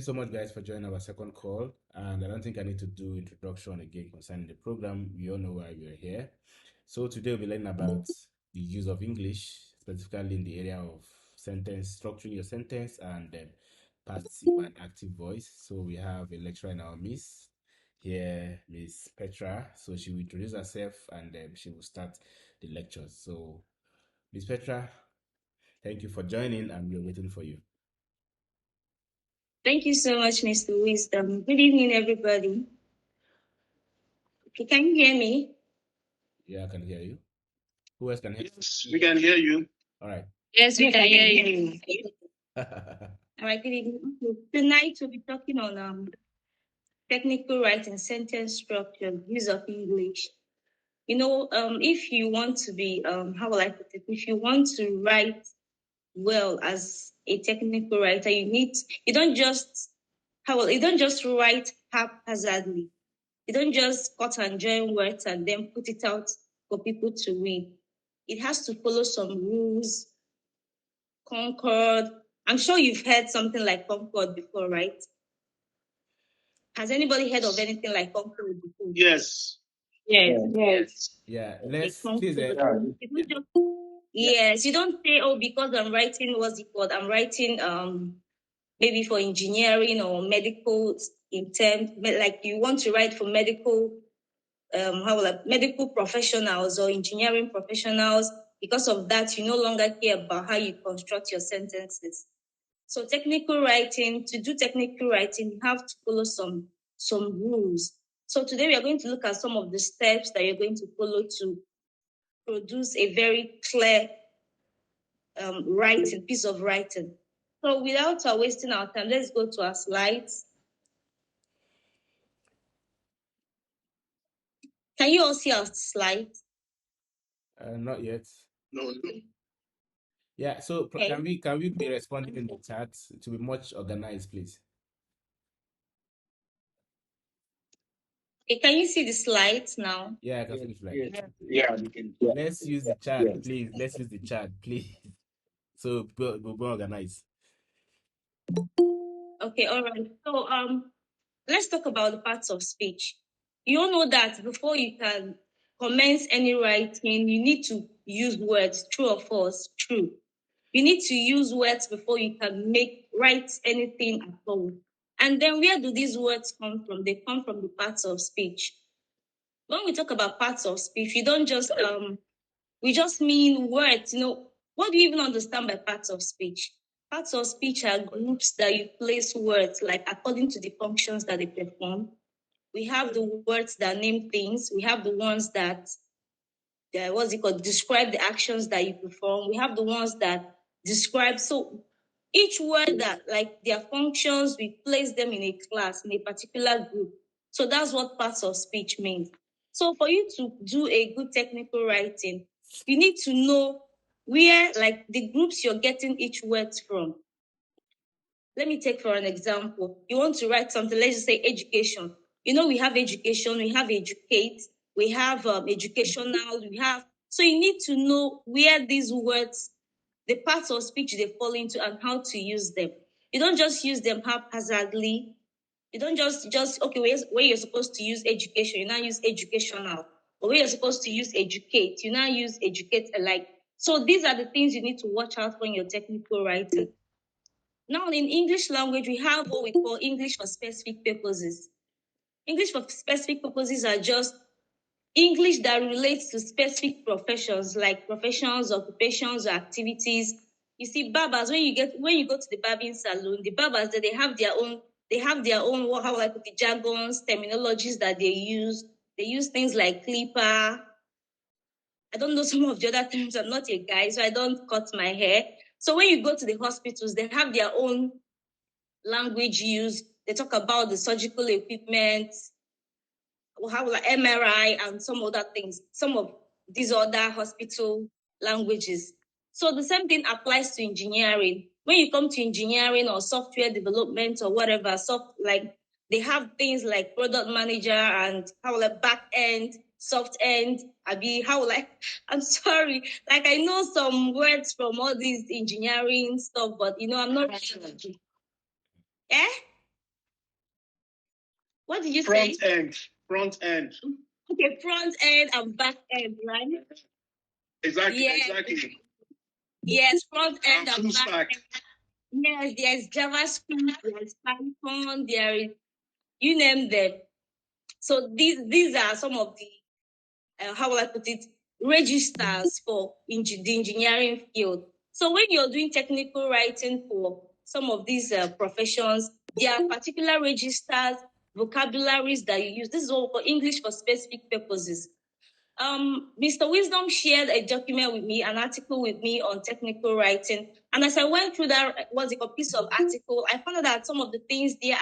you so much, guys, for joining our second call. And I don't think I need to do introduction again concerning the program. We all know why we are here. So today we'll be learning about the use of English, specifically in the area of sentence, structuring your sentence, and passive and active voice. So we have a lecturer in our midst here, Miss Petra. So she will introduce herself and she will start the lectures. So, Miss Petra, thank you for joining, and we're waiting for you. Thank you so much, Mr. Wisdom. Good evening, everybody. Okay, can you hear me? Yeah, I can hear you. Who else can hear? Yes, we can hear you. All right. Yes, we can hear you. All right, good evening. Tonight we'll be talking on technical writing, sentence structure, use of English. If you want to be, how will I put it? If you want to write well as a technical writer, you don't just write haphazardly. You don't just cut and join words and then put it out for people to read. It has to follow some rules. Concord. I'm sure you've heard something like Concord before, right? Has anybody heard of anything like Concord before? Yes. Yes. Yeah, let's Concord. please. Yes, you don't say, oh, because I'm writing, what's it called? I'm writing maybe for engineering or medical intent, like you want to write for medical medical professionals or engineering professionals. Because of that, you no longer care about how you construct your sentences. So to do technical writing, you have to follow some rules. So today we are going to look at some of the steps that you're going to follow to produce a very clear piece of writing. So without wasting our time, let's go to our slides. Can you all see our slides? Not yet. No. Yeah. So can we be responding in the chat to be much organized, please? Okay, can you see the slides now? Yeah, I can see the slides. Yeah. Let's use the chat, please. Let's use the chat, please. So we'll be organized. Okay, all right. So let's talk about the parts of speech. You all know that before you can commence any writing, you need to use words, true or false, true. You need to use words before you can write anything at all. And then where do these words come from? They come from the parts of speech. When we talk about parts of speech, we don't just we just mean words. What do you even understand by parts of speech? Parts of speech are groups that you place words like according to the functions that they perform. We have the words that name things. We have the ones that describe the actions that you perform. We have the ones that describe. So each word that like their functions, we place them in a class, in a particular group. So that's what parts of speech means. So for you to do a good technical writing, you need to know where like the groups you're getting each word from. Let me take for an example. You want to write something, let's just say education. We have education, we have educate, we have educational, so you need to know where these words, the parts of speech they fall into and how to use them. You don't just use them haphazardly. You don't just okay, where you're supposed to use education, you now use educational. Or where you're supposed to use educate, you now use educate alike. So these are the things you need to watch out for in your technical writing. Now, in English language, we have what we call English for specific purposes. English for specific purposes are just English that relates to specific professions, like professions, occupations, or activities. You see, barbers, when you go to the barbing salon, the barbers they have their own how like the jargons, terminologies that they use. They use things like clipper. I don't know some of the other terms. I'm not a guy, so I don't cut my hair. So when you go to the hospitals, they have their own language used. They talk about the surgical equipment, how like MRI and some other things, some of these other hospital languages. So the same thing applies to engineering. When you come to engineering or software development or whatever, like they have things like product manager and how like back end, soft end. I'm sorry, like I know some words from all these engineering stuff, but I'm not. Eh? What did you say? Front end. Okay, front end and back end, right? Exactly. Yes. Exactly. Yes, front end And and full back stack. end. Yes, there's JavaScript, there's Python, there is, you name them. So these are some of the, how will I put it, registers for the engineering field. So when you're doing technical writing for some of these professions, there are particular registers, vocabularies that you use. This is all for English for specific purposes. Mr. Wisdom shared a document with me, an article with me on technical writing. And as I went through that, was a piece of article, I found out that some of the things they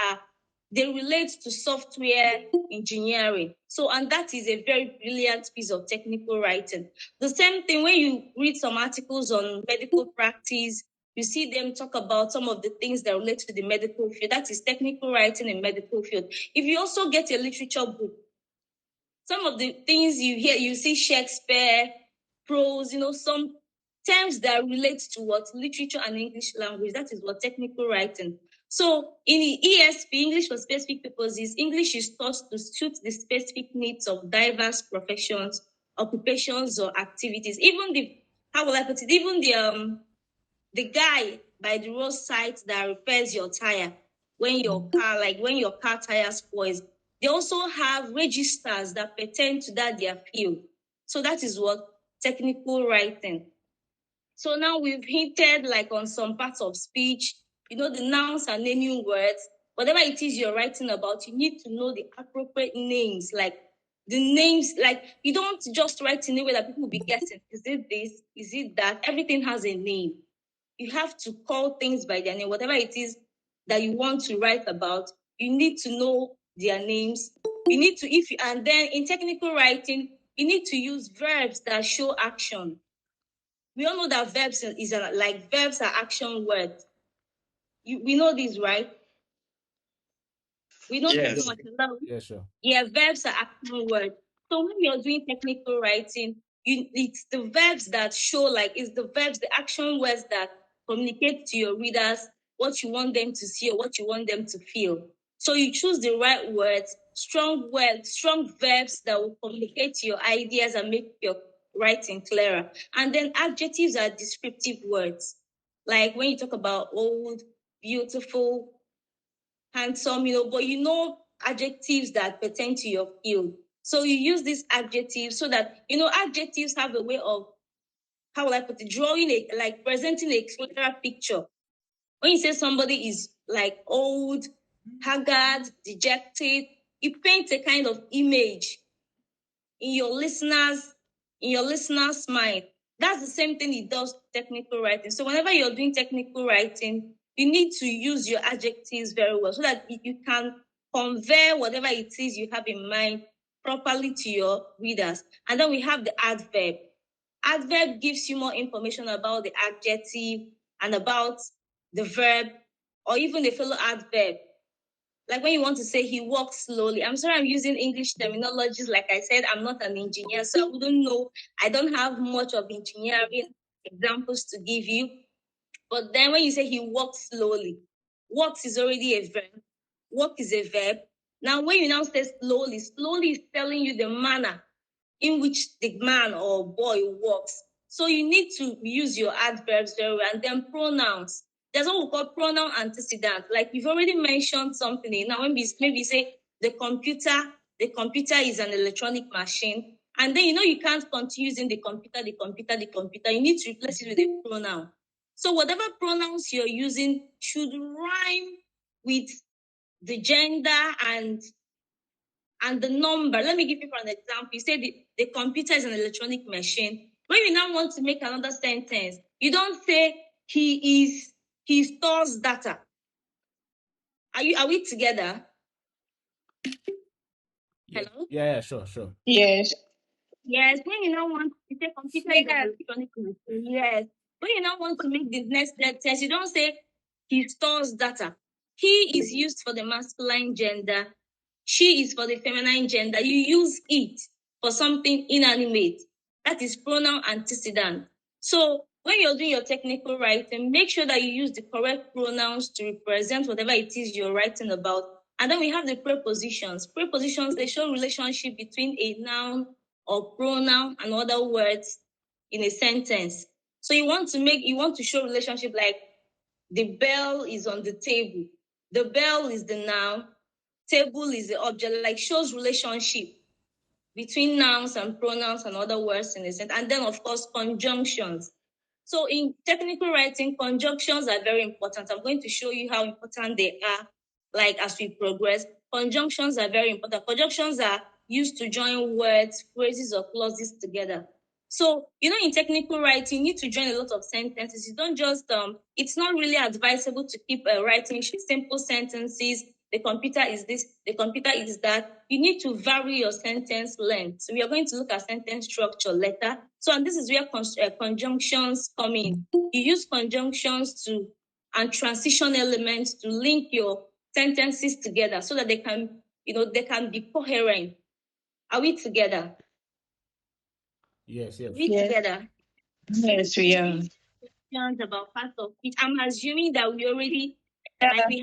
relate to software engineering. So, and that is a very brilliant piece of technical writing. The same thing when you read some articles on medical practice, you see them talk about some of the things that relate to the medical field. That is technical writing in medical field. If you also get a literature book, some of the things you hear, you see Shakespeare, prose, some terms that relate to what literature and English language. That is what technical writing. So in the ESP, English for specific purposes, English is taught to suit the specific needs of diverse professions, occupations, or activities. Even the guy by the roadside that repairs your tire when your car tire spoils. They also have registers that pertain to their field. So that is what technical writing. So now we've hinted on some parts of speech, the nouns and naming words. Whatever it is you're writing about, you need to know the appropriate names, the names, you don't just write in a way that people will be guessing. Is it this? Is it that? Everything has a name. You have to call things by their name. Whatever it is that you want to write about, you need to know their names. You need to, and then in technical writing, you need to use verbs that show action. We all know that verbs verbs are action words. We know this, right? We know this much. Yeah, sure. Yeah, verbs are action words. So when you're doing technical writing, it's the verbs that show, it's the verbs, the action words that communicate to your readers what you want them to see or what you want them to feel. So you choose the right words, strong verbs that will communicate your ideas and make your writing clearer. And then adjectives are descriptive words. Like when you talk about old, beautiful, handsome, but adjectives that pertain to your field. So you use these adjectives so that, adjectives have a way of, how will I put it, drawing presenting a clearer picture. When you say somebody is old, haggard, dejected, it paints a kind of image in your listener's mind. That's the same thing it does technical writing. So whenever you're doing technical writing, you need to use your adjectives very well so that you can convey whatever it is you have in mind properly to your readers. And then we have the adverb. Adverb gives you more information about the adjective and about the verb, or even the fellow adverb. Like when you want to say he walks slowly. I'm sorry I'm using English terminologies. Like I said, I'm not an engineer, so I wouldn't know. I don't have much of engineering examples to give you. But then when you say he walks slowly, walks is already a verb. Walk is a verb. Now when you now say slowly is telling you the manner in which the man or boy walks. So you need to use your adverbs very well. And then pronouns. There's what we call pronoun antecedent. Like you've already mentioned something. Now when maybe say the computer is an electronic machine. And then you can't continue using the computer. You need to replace it with a pronoun. So whatever pronouns you're using should rhyme with the gender and the number. Let me give you an example. You say the computer is an electronic machine. When you now want to make another sentence, you don't say he stores data. Are we together? Hello? Yeah, sure. Yes. Yes, when you now want to say computer is an electronic machine, yes. When you now want to make this next sentence, you don't say he stores data. He is used for the masculine gender. She is for the feminine gender. You use it for something inanimate. That is pronoun antecedent. So when you're doing your technical writing, make sure that you use the correct pronouns to represent whatever it is you're writing about. And then we have the prepositions. Prepositions, they show relationship between a noun or pronoun and other words in a sentence. So you want to show relationship, like the bell is on the table. The bell is the noun, table is the object, like shows relationship between nouns and pronouns and other words in a sentence. And then, of course, conjunctions. So in technical writing, conjunctions are very important. I'm going to show you how important they are, like as we progress. Conjunctions are very important. Conjunctions are used to join words, phrases, or clauses together. So, in technical writing, you need to join a lot of sentences. You don't just, it's not really advisable to keep writing simple sentences. The computer is this, the computer is that. You need to vary your sentence length. So we are going to look at sentence structure later. So, and this is where conjunctions come in. You use conjunctions and transition elements to link your sentences together so that they can be coherent. Are we together? Yes. We together? Yes, we are. About parts of speech. I'm assuming that we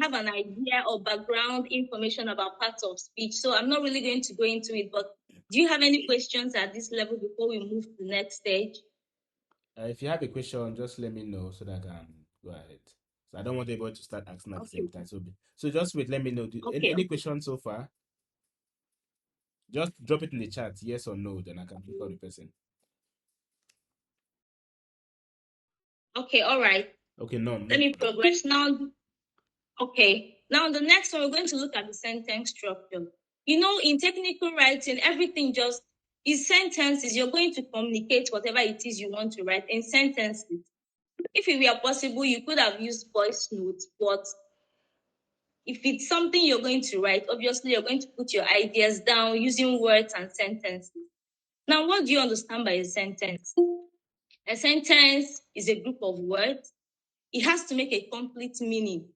have an idea or background information about parts of speech. So I'm not really going to go into it, but do you have any questions at this level before we move to the next stage? If you have a question, just let me know so that I can go ahead. So I don't want everybody to start asking at the same time. So just wait, let me know. Any questions so far? Just drop it in the chat, yes or no, then I can pick on the person. Okay, all right. Okay, no. Let me progress now. Okay, now the next one, we're going to look at the sentence structure. In technical writing, everything just is sentences. You're going to communicate whatever it is you want to write in sentences. If it were possible, you could have used voice notes, but if it's something you're going to write, obviously you're going to put your ideas down using words and sentences. Now, what do you understand by a sentence? A sentence is a group of words. It has to make a complete meaning.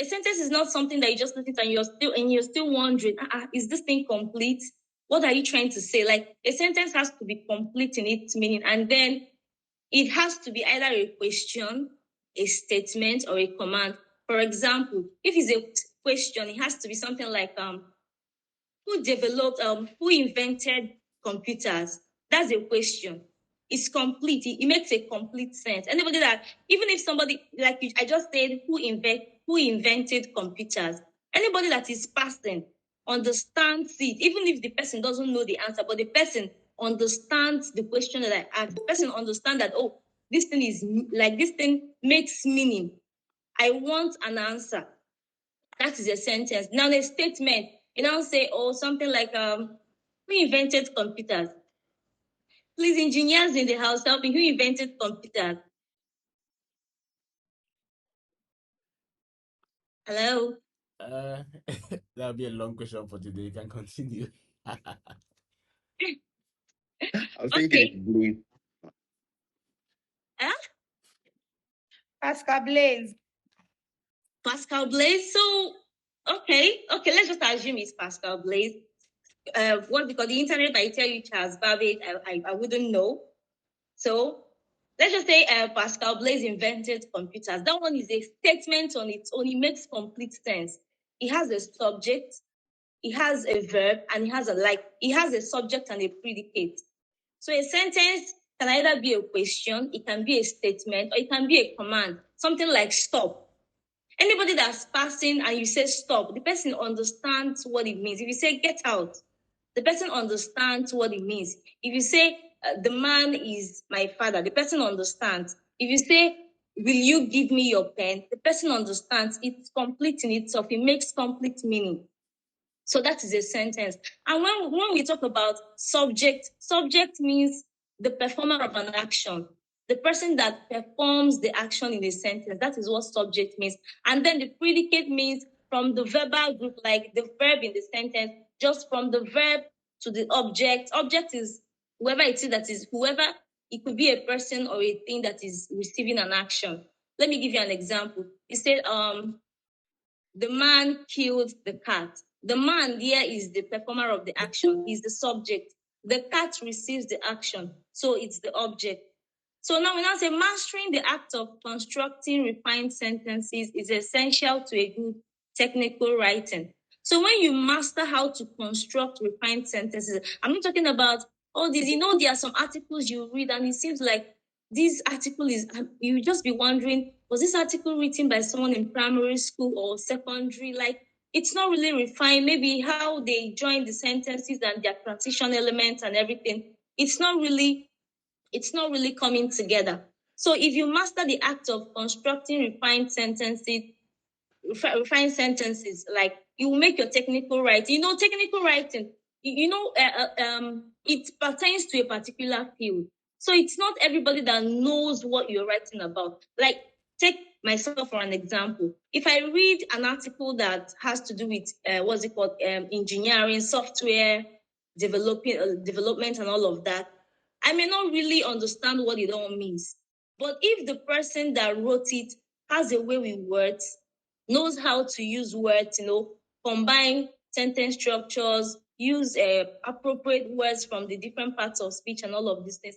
A sentence is not something that you just listen to and you're still wondering, is this thing complete? What are you trying to say? Like, a sentence has to be complete in its meaning, and then it has to be either a question, a statement, or a command. For example, if it's a question, it has to be something like, who invented computers? That's a question. It's complete. It makes a complete sense. Anybody that, even if somebody, I just said, who invented computers? Anybody that is passing understands it, even if the person doesn't know the answer, but the person understands the question that I asked. The person understands that, this thing makes meaning. I want an answer. That is a sentence. Now, a statement, say, something like, who invented computers? Please, engineers in the house, help me. Who invented computers? Hello? That'll be a long question for today. You can continue. I think it's Blaise. Pascal Blaise. Pascal Blaise. So, okay, let's just assume it's Pascal Blaise. Because the internet might tell you Charles Babbage, I wouldn't know. So let's just say Pascal Blaise invented computers. That one is a statement on its own. It makes complete sense. It has a subject, it has a verb, and it has a subject and a predicate. So a sentence can either be a question, it can be a statement, or it can be a command. Something like stop. Anybody that's passing and you say stop, the person understands what it means. If you say get out, the person understands what it means. If you say the man is my father, the person understands. If you say, will you give me your pen? The person understands. It's complete in itself. It makes complete meaning. So that is a sentence. And when we talk about subject means the performer of an action. The person that performs the action in a sentence. That is what subject means. And then the predicate means from the verbal group, like the verb in the sentence, just from the verb to the object. Object is whoever it is that is, whoever, it could be a person or a thing that is receiving an action. Let me give you an example. You said, the man killed the cat. The man here is the performer of the action. He's the subject. The cat receives the action. So it's the object. So now we say mastering the act of constructing refined sentences is essential to a good technical writing. So when you master how to construct refined sentences, I'm not talking about all these, there are some articles you read and it seems like this article is, you just be wondering, was this article written by someone in primary school or secondary? Like, it's not really refined. Maybe how they join the sentences and their transition elements and everything. It's not really coming together. So if you master the act of constructing refined sentences, like you will make your technical writing. Technical writing, it pertains to a particular field. So it's not everybody that knows what you're writing about. Like, take myself for an example. If I read an article that has to do with engineering, software, development, and all of that, I may not really understand what it all means. But if the person that wrote it has a way with words, knows how to use words, combine sentence structures, use appropriate words from the different parts of speech and all of these things,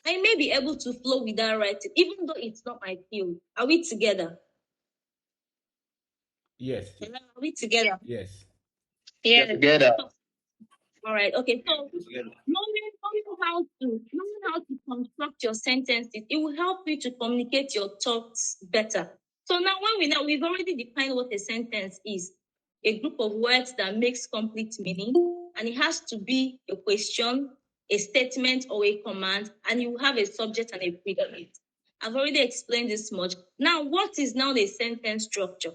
I may be able to flow with that writing, even though it's not my field. Are we together? Yes. Are we together? Yes. Yes. Together. All right. Okay. So knowing how to construct your sentences, it will help you to communicate your thoughts better. So now we've already defined what a sentence is: a group of words that makes complete meaning, and it has to be a question, a statement, or a command, and you have a subject and a predicate. I've already explained this much. Now, what is now the sentence structure?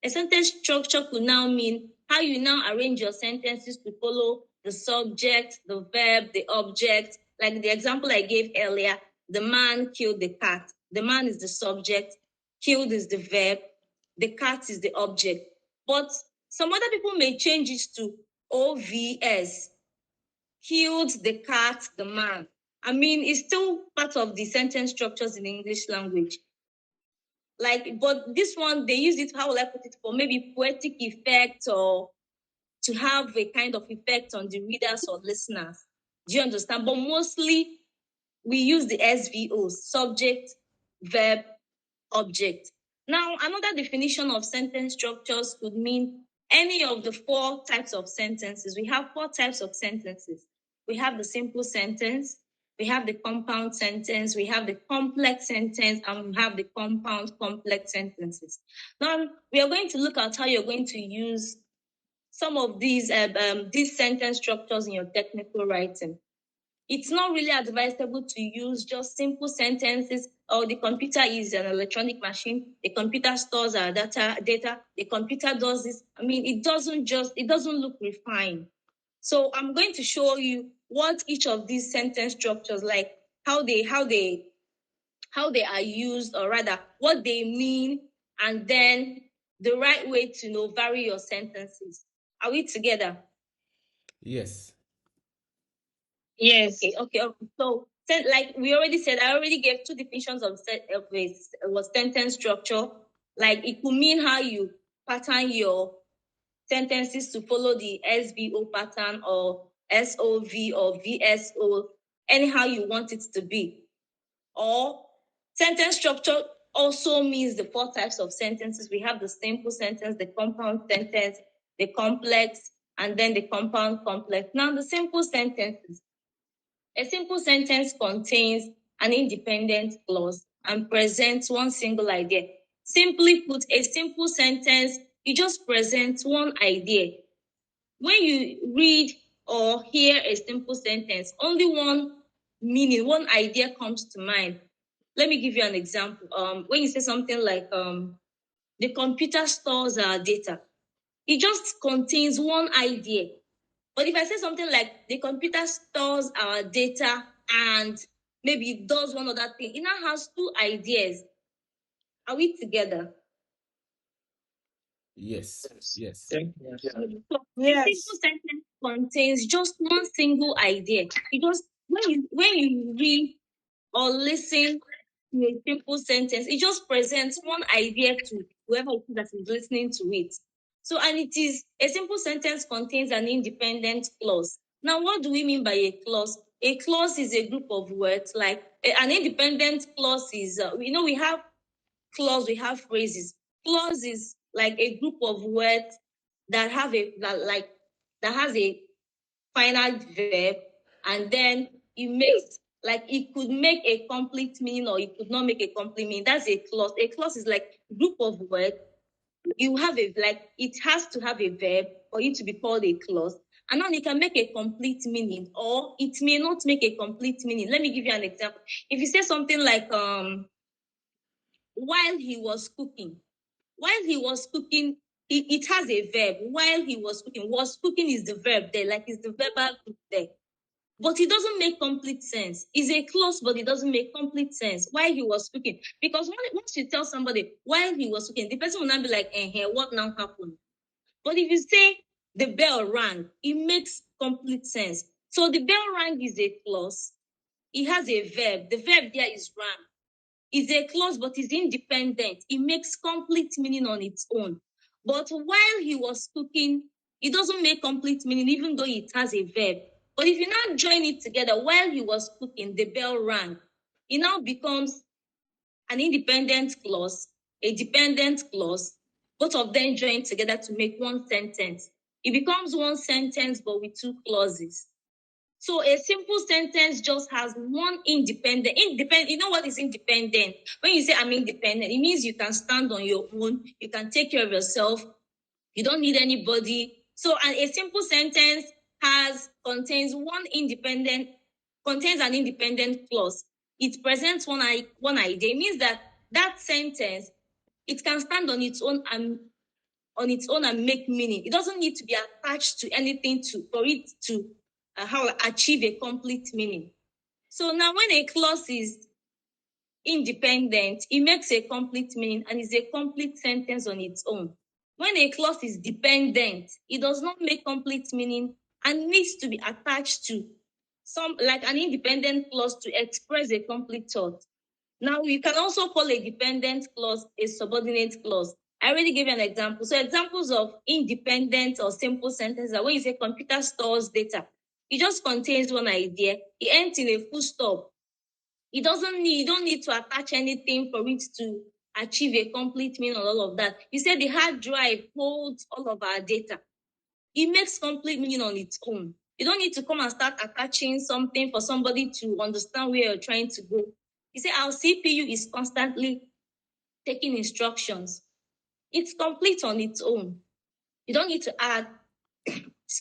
A sentence structure could now mean how you now arrange your sentences to follow the subject, the verb, the object. Like the example I gave earlier, the man killed the cat. The man is the subject, killed is the verb, the cat is the object. But some other people may change it to OVS, killed the cat, the man. I mean, it's still part of the sentence structures in English language. But this one, they use it, how will I put it, for maybe poetic effect or to have a kind of effect on the readers or listeners. Do you understand? But mostly, we use the SVOs, subject, verb, object. Now, another definition of sentence structures could mean any of the 4 types of sentences. We have 4 types of sentences. We have the simple sentence, we have the compound sentence, we have the complex sentence, and we have the compound complex sentences. Now, we are going to look at how you're going to use some of these sentence structures in your technical writing. It's not really advisable to use just simple sentences, or the computer is an electronic machine, the computer stores our data, the computer does this. I mean, it doesn't look refined. So I'm going to show you what each of these sentence structures, like how they are used, or rather what they mean, and then the right way to vary your sentences. Are we together? Yes. Yes. Okay. So, like we already said, I already gave 2 definitions of sentence structure. Like, it could mean how you pattern your sentences to follow the SVO pattern, or SOV, or VSO, anyhow you want it to be. Or sentence structure also means the 4 types of sentences. We have the simple sentence, the compound sentence, the complex, and then the compound complex. Now, the simple sentences. A simple sentence contains an independent clause and presents one single idea. Simply put, a simple sentence, it just presents one idea. When you read or hear a simple sentence, only one meaning, one idea comes to mind. Let me give you an example. When you say something like, the computer stores our data, it just contains one idea. But if I say something like, the computer stores our data and maybe it does one other thing, it now has 2 ideas. Are we together? Yes. Yes. So Yes. a simple sentence contains just one single idea. It just, when you read or listen to a simple sentence, it just presents one idea to whoever it is that is listening to it. So, and it is, a simple sentence contains an independent clause. Now, what do we mean by a clause? A clause is a group of words. Like, an independent clause is, we have clause, we have phrases. Clause is like a group of words that have that has a final verb, and then it could make a complete meaning or it could not make a complete meaning. That's a clause. A clause is like a group of words. You have it has to have a verb for it to be called a clause. And then it can make a complete meaning, or it may not make a complete meaning. Let me give you an example. If you say something like, while he was cooking, it has a verb. While he was cooking is the verb there, like it's the verbal group there. But it doesn't make complete sense. It's a clause, but it doesn't make complete sense. While he was cooking. Because once you tell somebody while he was cooking, the person will not be like, what now happened? But if you say the bell rang, it makes complete sense. So the bell rang is a clause. It has a verb. The verb there is rang. It's a clause, but it's independent. It makes complete meaning on its own. But while he was cooking, it doesn't make complete meaning, even though it has a verb. But if you now join it together, while he was cooking, the bell rang. It now becomes an independent clause, a dependent clause, both of them join together to make one sentence. It becomes one sentence, but with two clauses. So a simple sentence just has one independent. You know what is independent? When you say I'm independent, it means you can stand on your own. You can take care of yourself. You don't need anybody. So a simple sentence contains an independent clause. It presents one idea. It means that sentence, it can stand on its own and make meaning. It doesn't need to be attached to anything for it to achieve a complete meaning. So now when a clause is independent, it makes a complete meaning and is a complete sentence on its own. When a clause is dependent, it does not make complete meaning and needs to be attached to like an independent clause to express a complete thought. Now, you can also call a dependent clause a subordinate clause. I already gave you an example. So examples of independent or simple sentences are when you say computer stores data. It just contains one idea. It ends in a full stop. You don't need to attach anything for it to achieve a complete meaning on all of that. You say the hard drive holds all of our data. It makes complete meaning on its own. You don't need to come and start attaching something for somebody to understand where you're trying to go. You say our CPU is constantly taking instructions. It's complete on its own. You don't need to add,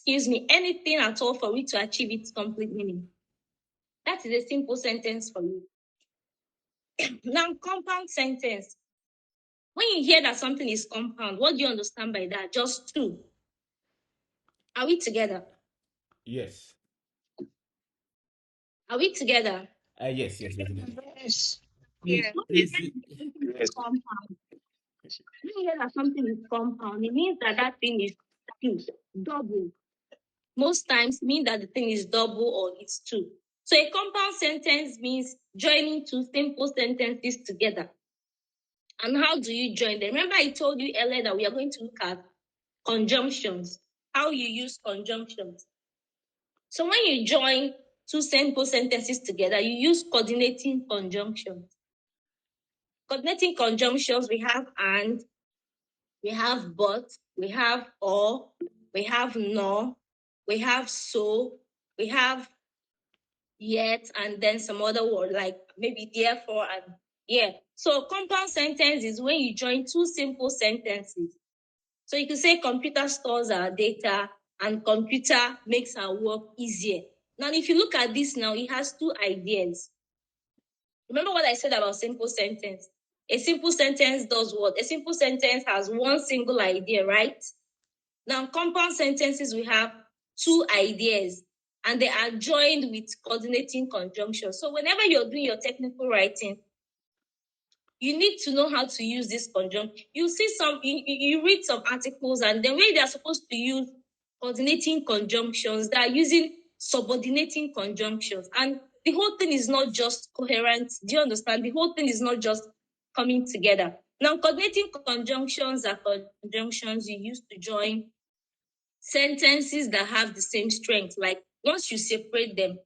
anything at all for it to achieve its complete meaning. That is a simple sentence for you. Now, compound sentence. When you hear that something is compound, what do you understand by that? Just two. Are we together? Yes. Are we together? Yes, definitely. Yes. Yeah. Yes. Compound. When you hear that something is compound, it means that thing is two, double. Most times, it means that the thing is double or it's two. So a compound sentence means joining two simple sentences together. And how do you join them? Remember, I told you earlier that we are going to look at conjunctions, how you use conjunctions. So when you join two simple sentences together, you use coordinating conjunctions. Coordinating conjunctions, we have and, we have but, we have or, we have nor, we have so, we have yet, and then some other word like maybe therefore and yeah. So compound sentence is when you join two simple sentences. So you could say computer stores our data and computer makes our work easier. Now, if you look at this now, it has two ideas. Remember what I said about simple sentence? A simple sentence does what? A simple sentence has one single idea, right? Now, compound sentences, we have two ideas and they are joined with coordinating conjunctions. So whenever you're doing your technical writing, you need to know how to use this conjunction. You see you read some articles and then when they are supposed to use coordinating conjunctions, they are using subordinating conjunctions. And the whole thing is not just coherent. Do you understand? The whole thing is not just coming together. Now, coordinating conjunctions are conjunctions you use to join sentences that have the same strength. Like once you separate them,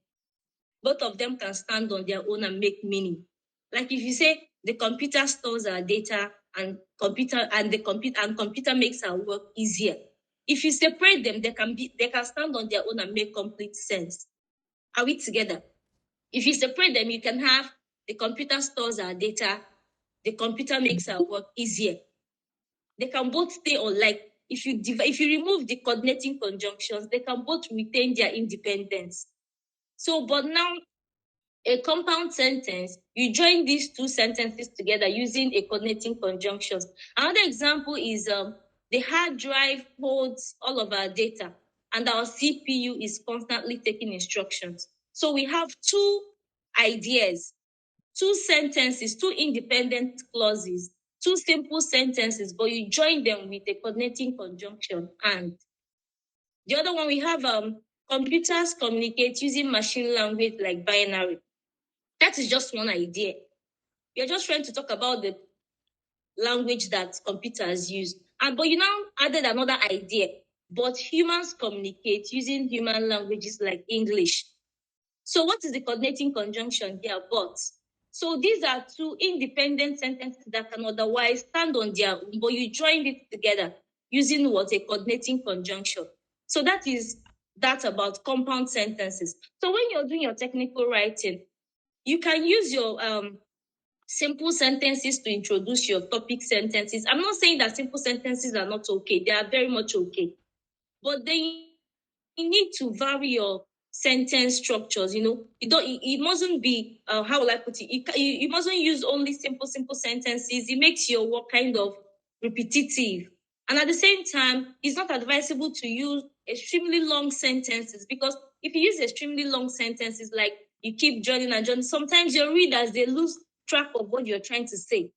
both of them can stand on their own and make meaning. Like if you say the computer stores our data and computer makes our work easier. If you separate them, they can stand on their own and make complete sense. Are we together? If you separate them, you can have the computer stores our data, the computer makes our work easier. They can both stay on, like, if you remove the coordinating conjunctions, they can both retain their independence. So, but now, a compound sentence, you join these two sentences together using a coordinating conjunctions. Another example is the hard drive holds all of our data, and our CPU is constantly taking instructions. So we have two ideas, two sentences, two independent clauses, two simple sentences, but you join them with a coordinating conjunction. And the other one, we have computers communicate using machine language like binary. That is just one idea. You're just trying to talk about the language that computers use. But you now added another idea. But humans communicate using human languages like English. So what is the coordinating conjunction here? But. So these are two independent sentences that can otherwise stand on their own, but you join it together using what? A coordinating conjunction. So that's about compound sentences. So when you're doing your technical writing, you can use your simple sentences to introduce your topic sentences. I'm not saying that simple sentences are not okay. They are very much okay. But then you need to vary your sentence structures. It mustn't be, how will I put it? You mustn't use only simple sentences. It makes your work kind of repetitive. And at the same time, it's not advisable to use extremely long sentences, because if you use extremely long sentences, like you keep joining and joining, sometimes your readers, they lose track of what you're trying to say.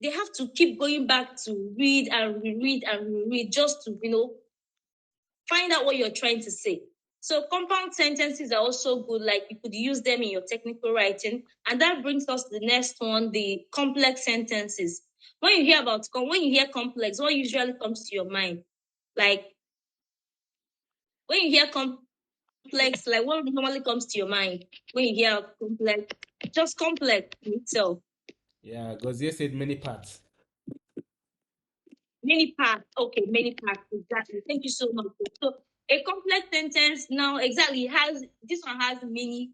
They have to keep going back to read and reread and reread just to, find out what you're trying to say. So compound sentences are also good, like you could use them in your technical writing. And that brings us to the next one, the complex sentences. When you hear complex, what usually comes to your mind? Like, when you hear complex, like what normally comes to your mind when you hear complex? Just complex in itself. Yeah, Gozier said many parts. Many parts. Okay, many parts. Exactly. Thank you so much. So a complex sentence now exactly this one has many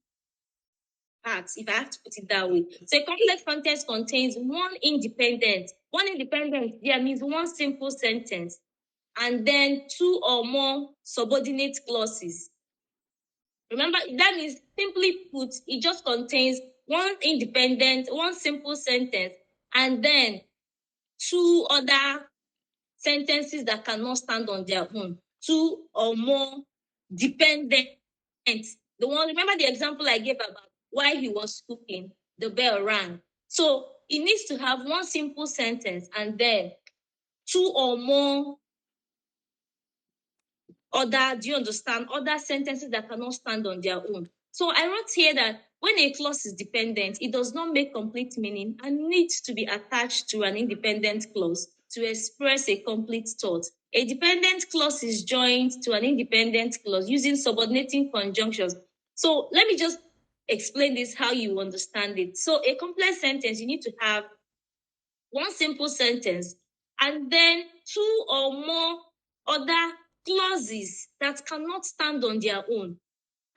parts, if I have to put it that way. So a complex sentence contains one independent there means one simple sentence, and then two or more subordinate clauses. Remember, that means, simply put, it just contains one simple sentence, and then two other sentences that cannot stand on their own, two or more dependent. Remember the example I gave about while he was cooking, the bell rang. So it needs to have one simple sentence and then two or more other sentences that cannot stand on their own. So I wrote here that when a clause is dependent, it does not make complete meaning and needs to be attached to an independent clause to express a complete thought. A dependent clause is joined to an independent clause using subordinating conjunctions. So let me just explain this, how you understand it. So a complex sentence, you need to have one simple sentence and then two or more other clauses that cannot stand on their own.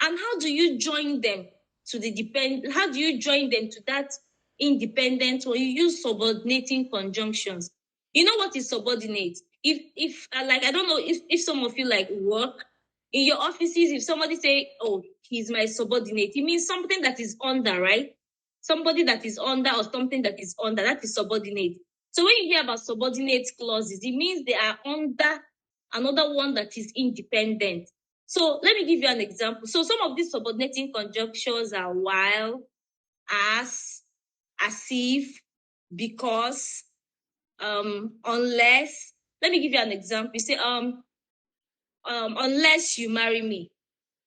And how do you join them to that independent, or you use subordinating conjunctions? You know what is subordinate? If like, I don't know if some of you like work in your offices, if somebody say, oh, he's my subordinate, it means something that is under, right? Somebody that is under or something that is under, that is subordinate. So when you hear about subordinate clauses, it means they are under another one that is independent. So let me give you an example. So some of these subordinating conjunctions are while, as if, because, unless. Let me give you an example. You say, unless you marry me.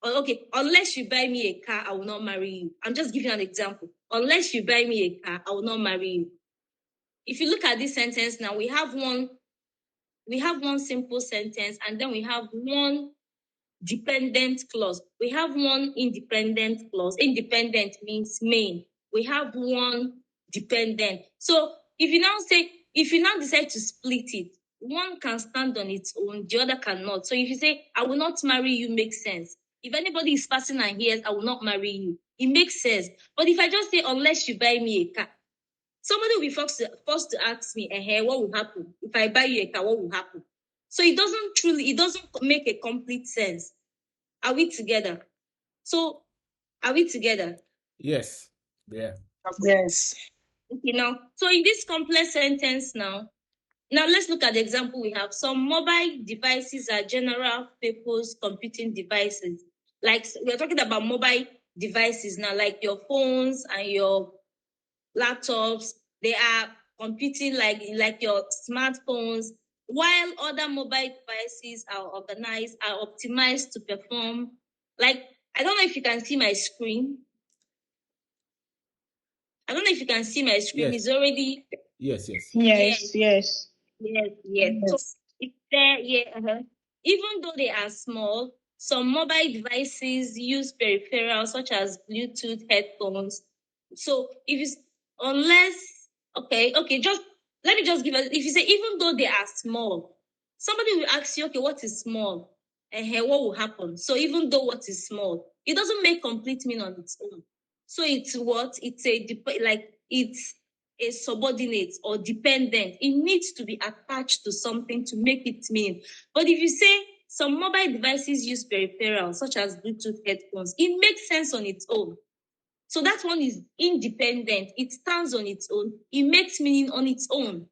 Okay, unless you buy me a car, I will not marry you. I'm just giving an example. Unless you buy me a car, I will not marry you. If you look at this sentence now, we have one simple sentence, and then we have one dependent clause. We have one independent clause. Independent means main. We have one dependent. So if you now say, if you now decide to split it, one can stand on its own, the other cannot. So if you say, I will not marry you, makes sense. If anybody is passing and hears, I will not marry you, it makes sense. But if I just say, unless you buy me a car, somebody will be forced to ask me, what will happen? If I buy you a car, what will happen? So it doesn't make a complete sense. Are we together? So are we together? Yes. Yeah. Yes. Okay, now, so in this complex sentence now let's look at the example we have. Some mobile devices are general purpose computing devices. Like we're talking about mobile devices now, like your phones and your laptops. They are computing like your smartphones, while other mobile devices are optimized to perform. Like, I don't know if you can see my screen. I don't know if you can see my screen. Yes. It's already. Yes. Yes. Yes. Yes. Yes. So it's there, Even though they are small, some mobile devices use peripherals such as Bluetooth headphones. So if it's just let me just give if you say even though they are small, somebody will ask you, okay, what is small? What will happen? So even though what is small, it doesn't make complete meaning on its own. So it's what? It's a subordinate or dependent. It needs to be attached to something to make it mean. But if you say some mobile devices use peripherals such as Bluetooth headphones, it makes sense on its own. So that one is independent. It stands on its own. It makes meaning on its own.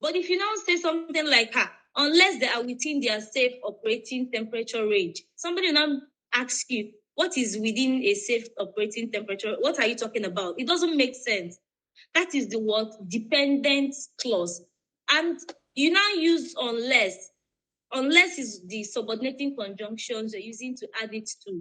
But if you now say something like, unless they are within their safe operating temperature range, somebody will now ask you, what is within a safe operating temperature? What are you talking about? It doesn't make sense. That is the word dependent clause. And you now use unless. Unless is the subordinating conjunctions you're using to add it to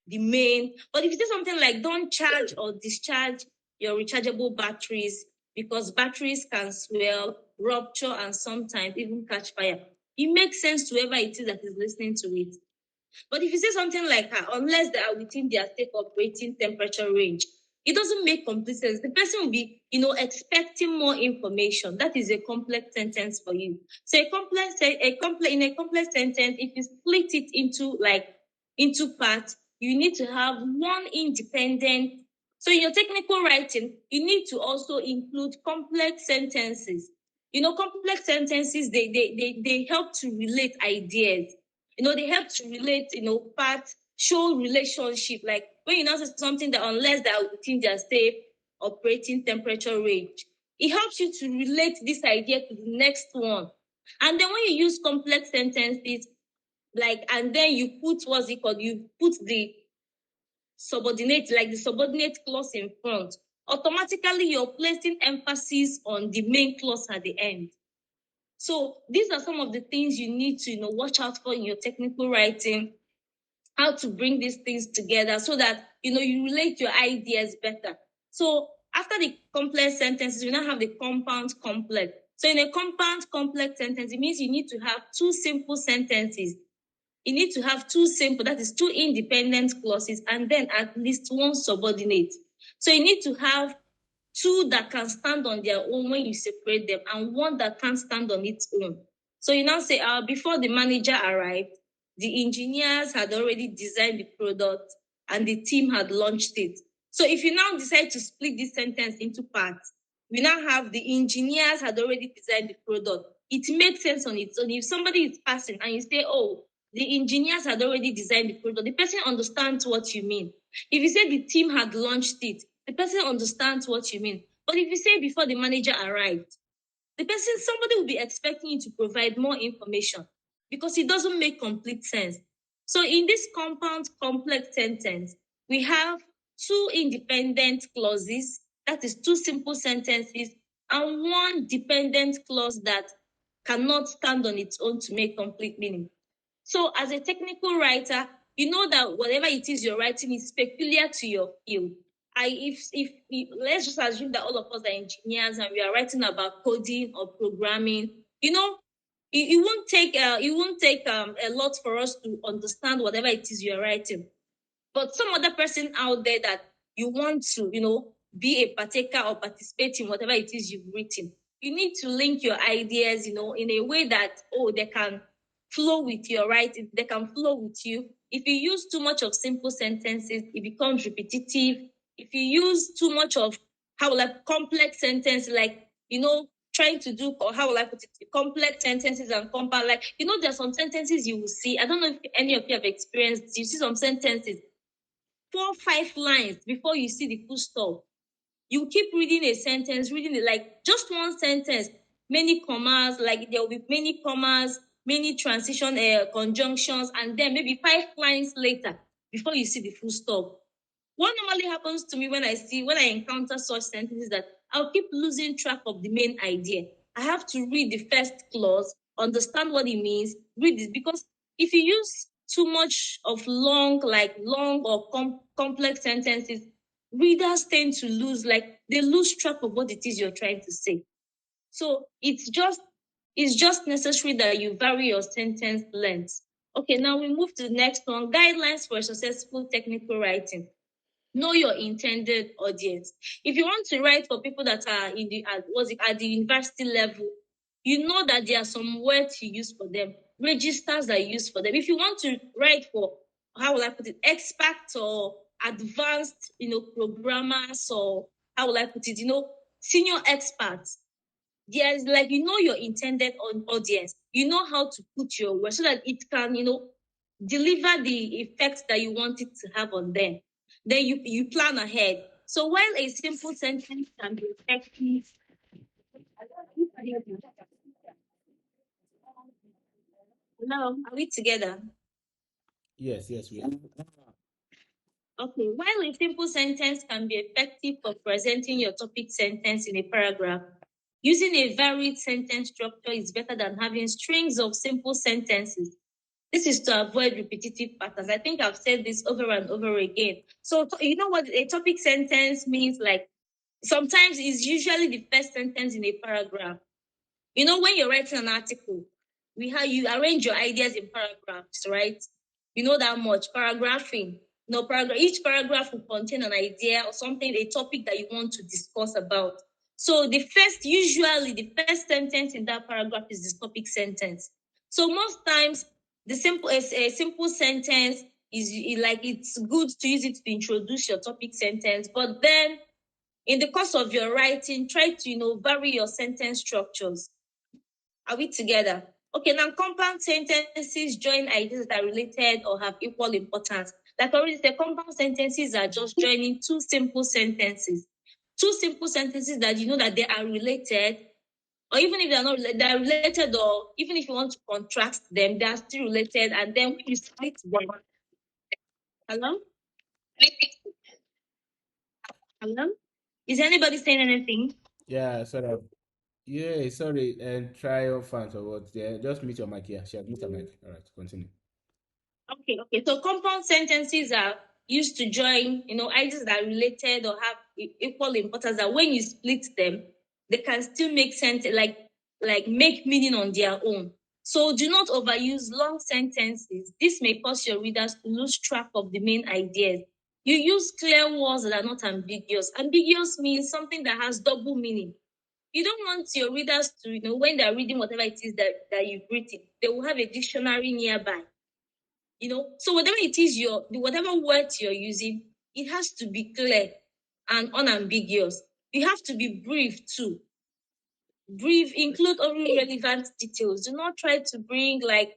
the main. But if you say something like, don't charge or discharge your rechargeable batteries because batteries can swell, rupture, and sometimes even catch fire, it makes sense to whoever it is that is listening to it. But if you say something like, unless they are within their safe operating temperature range, it doesn't make complete sense. The person will be, expecting more information. That is a complex sentence for you. So in a complex sentence, if you split it into parts, you need to have one independent. So in your technical writing, you need to also include complex sentences. Complex sentences, they help to relate ideas. They help to relate, parts, show relationship. Like when you now say something that unless they are within their safe operating temperature range, it helps you to relate this idea to the next one. And then when you use complex sentences, and then you put you put the subordinate clause in front, automatically you're placing emphasis on the main clause at the end. So these are some of the things you need to watch out for in your technical writing, how to bring these things together so that you relate your ideas better. So after the complex sentences, we now have the compound complex. So in a compound complex sentence, it means you need to have two simple sentences. You need to have two simple, that is two independent clauses, and then at least one subordinate. So you need to have two that can stand on their own when you separate them, and one that can't stand on its own. So you now say, before the manager arrived, the engineers had already designed the product and the team had launched it. So if you now decide to split this sentence into parts, we now have the engineers had already designed the product. It makes sense on its own. If somebody is passing and you say, the engineers had already designed the product, the person understands what you mean. If you say the team had launched it, the person understands what you mean. But if you say before the manager arrived, somebody will be expecting you to provide more information because it doesn't make complete sense. So in this compound complex sentence, we have two independent clauses, that is two simple sentences, and one dependent clause that cannot stand on its own to make complete meaning. So as a technical writer, you know that whatever it is you're writing is peculiar to your field. If let's just assume that all of us are engineers and we are writing about coding or programming, it won't take a lot for us to understand whatever it is you're writing. But some other person out there that you want to, be a partaker or participate in whatever it is you've written, You need to link your ideas, in a way that, they can flow with your writing, they can flow with you. If you use too much of simple sentences, it becomes repetitive. If you use too much of, complex sentence, like, trying to do, or how will I put it, complex sentences and compound, there are some sentences you will see. I don't know if any of you have experienced, you see some sentences, 4, 5 lines before you see the full stop. You keep reading a sentence, reading it, like just one sentence, many commas, like there will be many commas, many transition conjunctions, and then maybe 5 lines later before you see the full stop. What normally happens to me when I encounter such sentences, that I'll keep losing track of the main idea. I have to read the first clause, understand what it means, read it, because if you use too much of long or complex sentences, readers tend to lose track of what it is you're trying to say. So it's just necessary that you vary your sentence length. Okay, now we move to the next one: guidelines for successful technical writing. Know your intended audience. If you want to write for people that are at the university level, you know that there are some words you use for them, registers are used for them. If you want to write for, how will I put it, experts or advanced, programmers, or how will I put it, senior experts, there's your intended audience. You know how to put your words so that it can, deliver the effect that you want it to have on them. Then you plan ahead. So while a simple sentence can be effective, hello, are we together? Yes, we are. Okay, while a simple sentence can be effective for presenting your topic sentence in a paragraph, using a varied sentence structure is better than having strings of simple sentences. This is to avoid repetitive patterns. I think I've said this over and over again. So you know what a topic sentence means? Like, sometimes it's usually the first sentence in a paragraph. When you're writing an article, you arrange your ideas in paragraphs, right? You know that much. Paragraphing. Each paragraph will contain an idea or something, a topic that you want to discuss about. So usually the first sentence in that paragraph is the topic sentence. So most times, a simple sentence is it's good to use it to introduce your topic sentence, but then in the course of your writing, try to vary your sentence structures. Are we together? Okay, now compound sentences join ideas that are related or have equal importance. Like I already said, compound sentences are just joining two simple sentences. Two simple sentences that you know that they are related, or even if they're not related, they're related, or even if you want to contrast them, they are still related. And then when you split them, hello? Hello? Is anybody saying anything? Yeah, sorry. Yeah, sorry. And triumphant or what? Yeah, just mute your mic. Yeah, she had mute her mic. All right, continue. Okay. So compound sentences are used to join, ideas that are related or have equal importance. That when you split them, they can still make sense, like make meaning on their own. So do not overuse long sentences. This may cause your readers to lose track of the main ideas. You use clear words that are not ambiguous. Ambiguous means something that has double meaning. You don't want your readers to, when they're reading whatever it is that you've written, they will have a dictionary nearby. So whatever it is whatever words you're using, it has to be clear and unambiguous. You have to be brief too. Brief, include only relevant details. Do not try to bring even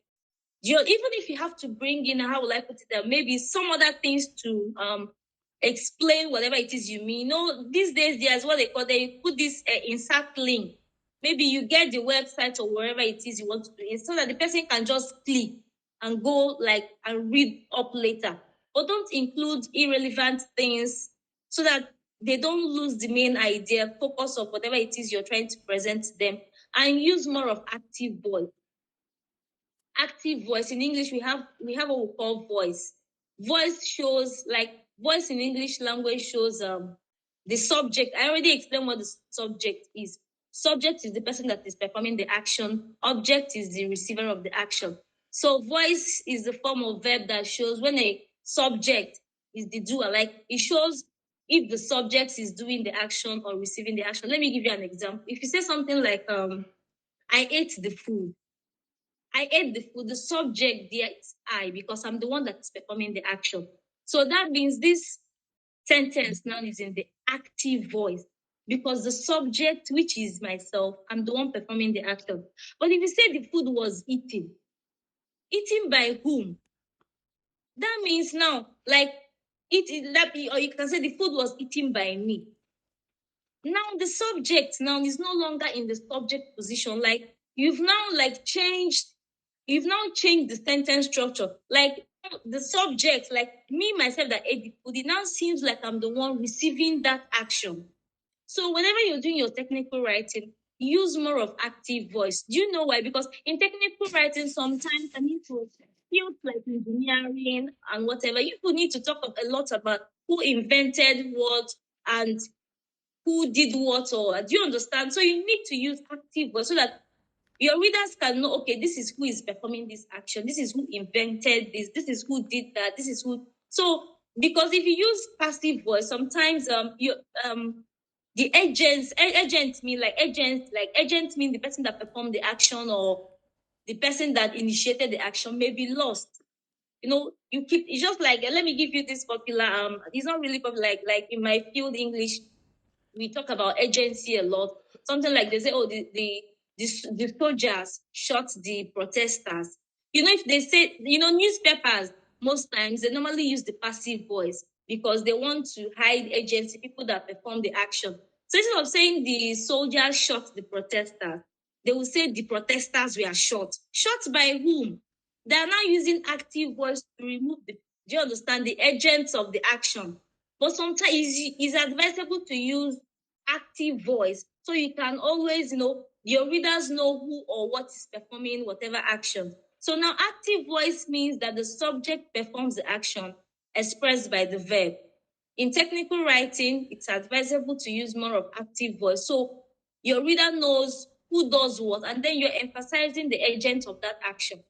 if you have to bring in, how will I put it, maybe some other things to explain whatever it is you mean. These days there's what they put this insert link. Maybe you get the website or wherever it is you want to do it, so that the person can just click and go and read up later. But don't include irrelevant things so that they don't lose the main idea, focus of whatever it is you're trying to present to them, and use more of active voice. Active voice. In English, we have what we call voice. Voice in English language shows the subject. I already explained what the subject is. Subject is the person that is performing the action. Object is the receiver of the action. So voice is the form of verb that shows when a subject is the doer. Like it shows if the subject is doing the action or receiving the action. Let me give you an example. If you say something like, I ate the food. I ate the food. The subject there is I, because I'm the one that's performing the action. So that means this sentence now is in the active voice, because the subject, which is myself, I'm the one performing the action. But if you say the food was eaten by whom? That means now, like, or you can say the food was eaten by me. Now the subject now is no longer in the subject position. Like, you've now changed the sentence structure. Like, the subject, like me myself that ate the food, it now seems like I'm the one receiving that action. So whenever you're doing your technical writing, use more of active voice. Do you know why? Because in technical writing, sometimes I need to fields like engineering and whatever, you need to talk a lot about who invented what and who did what, or do you understand? So you need to use active voice so that your readers can know, okay, this is who is performing this action, this is who invented this is who did that, this is who. So because if you use passive voice, sometimes the agent mean the person that performed the action or the person that initiated the action may be lost. It's just like, let me give you this popular, it's not really popular, like in my field English, we talk about agency a lot. Something like they say, oh, the soldiers shot the protesters. If they say, newspapers, most times they normally use the passive voice because they want to hide agency, people that perform the action. So instead of saying the soldiers shot the protesters, they will say the protesters were shot. Shot by whom? They are now using active voice to remove do you understand, the agents of the action. But sometimes it's advisable to use active voice so you can always, your readers know who or what is performing whatever action. So now active voice means that the subject performs the action expressed by the verb. In technical writing, it's advisable to use more of active voice so your reader knows who does what, and then you're emphasizing the agent of that action.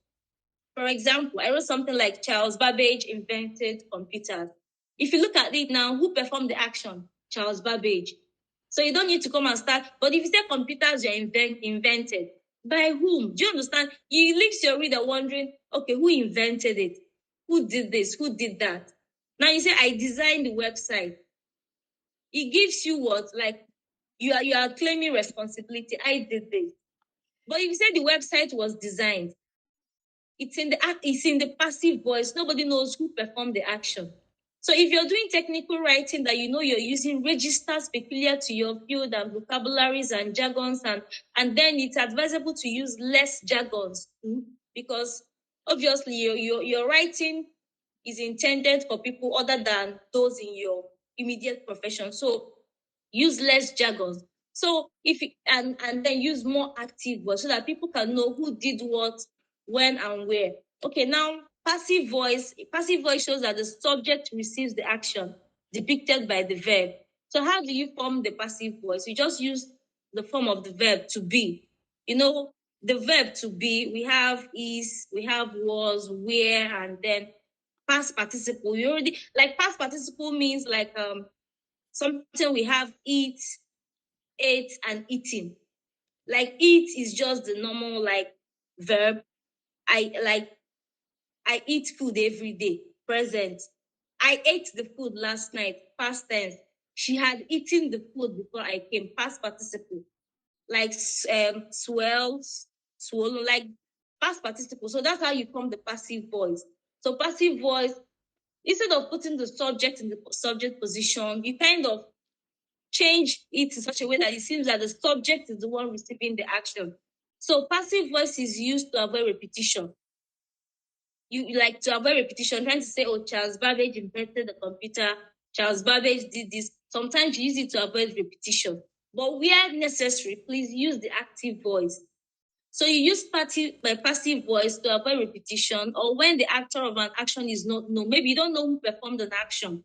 For example, I wrote something like Charles Babbage invented computers. If you look at it now, who performed the action? Charles Babbage. So you don't need to come and start. But if you say computers were invented, by whom? Do you understand? You leave your reader wondering, okay, who invented it? Who did this? Who did that? Now you say, I designed the website. It gives you what? Like, you are claiming responsibility. I did this. But if you say the website was designed, it's in the passive voice. Nobody knows who performed the action. So if you're doing technical writing that you're using registers peculiar to your field and vocabularies and jargons, and then it's advisable to use less jargons, because obviously your writing is intended for people other than those in your immediate profession. So use less jargons. So and then use more active voice so that people can know who did what, when, and where. Okay, now passive voice shows that the subject receives the action depicted by the verb. So how do you form the passive voice? You just use the form of the verb to be. The verb to be, we have is, we have was, where, and then past participle. You already, like, past participle means like something we have eat, ate, and eating. Like, eat is just the normal verb. I eat food every day, present. I ate the food last night, past tense. She had eaten the food before I came, past participle. Like swells, swollen, like past participle. So that's how you form the passive voice. So passive voice, instead of putting the subject in the subject position, you kind of change it in such a way that it seems that the subject is the one receiving the action. So passive voice is used to avoid repetition. You like to avoid repetition, trying to say, oh, Charles Babbage invented the computer, Charles Babbage did this. Sometimes you use it to avoid repetition. But where necessary, please use the active voice. So you use passive voice to avoid repetition, or when the actor of an action is not known. Maybe you don't know who performed an action.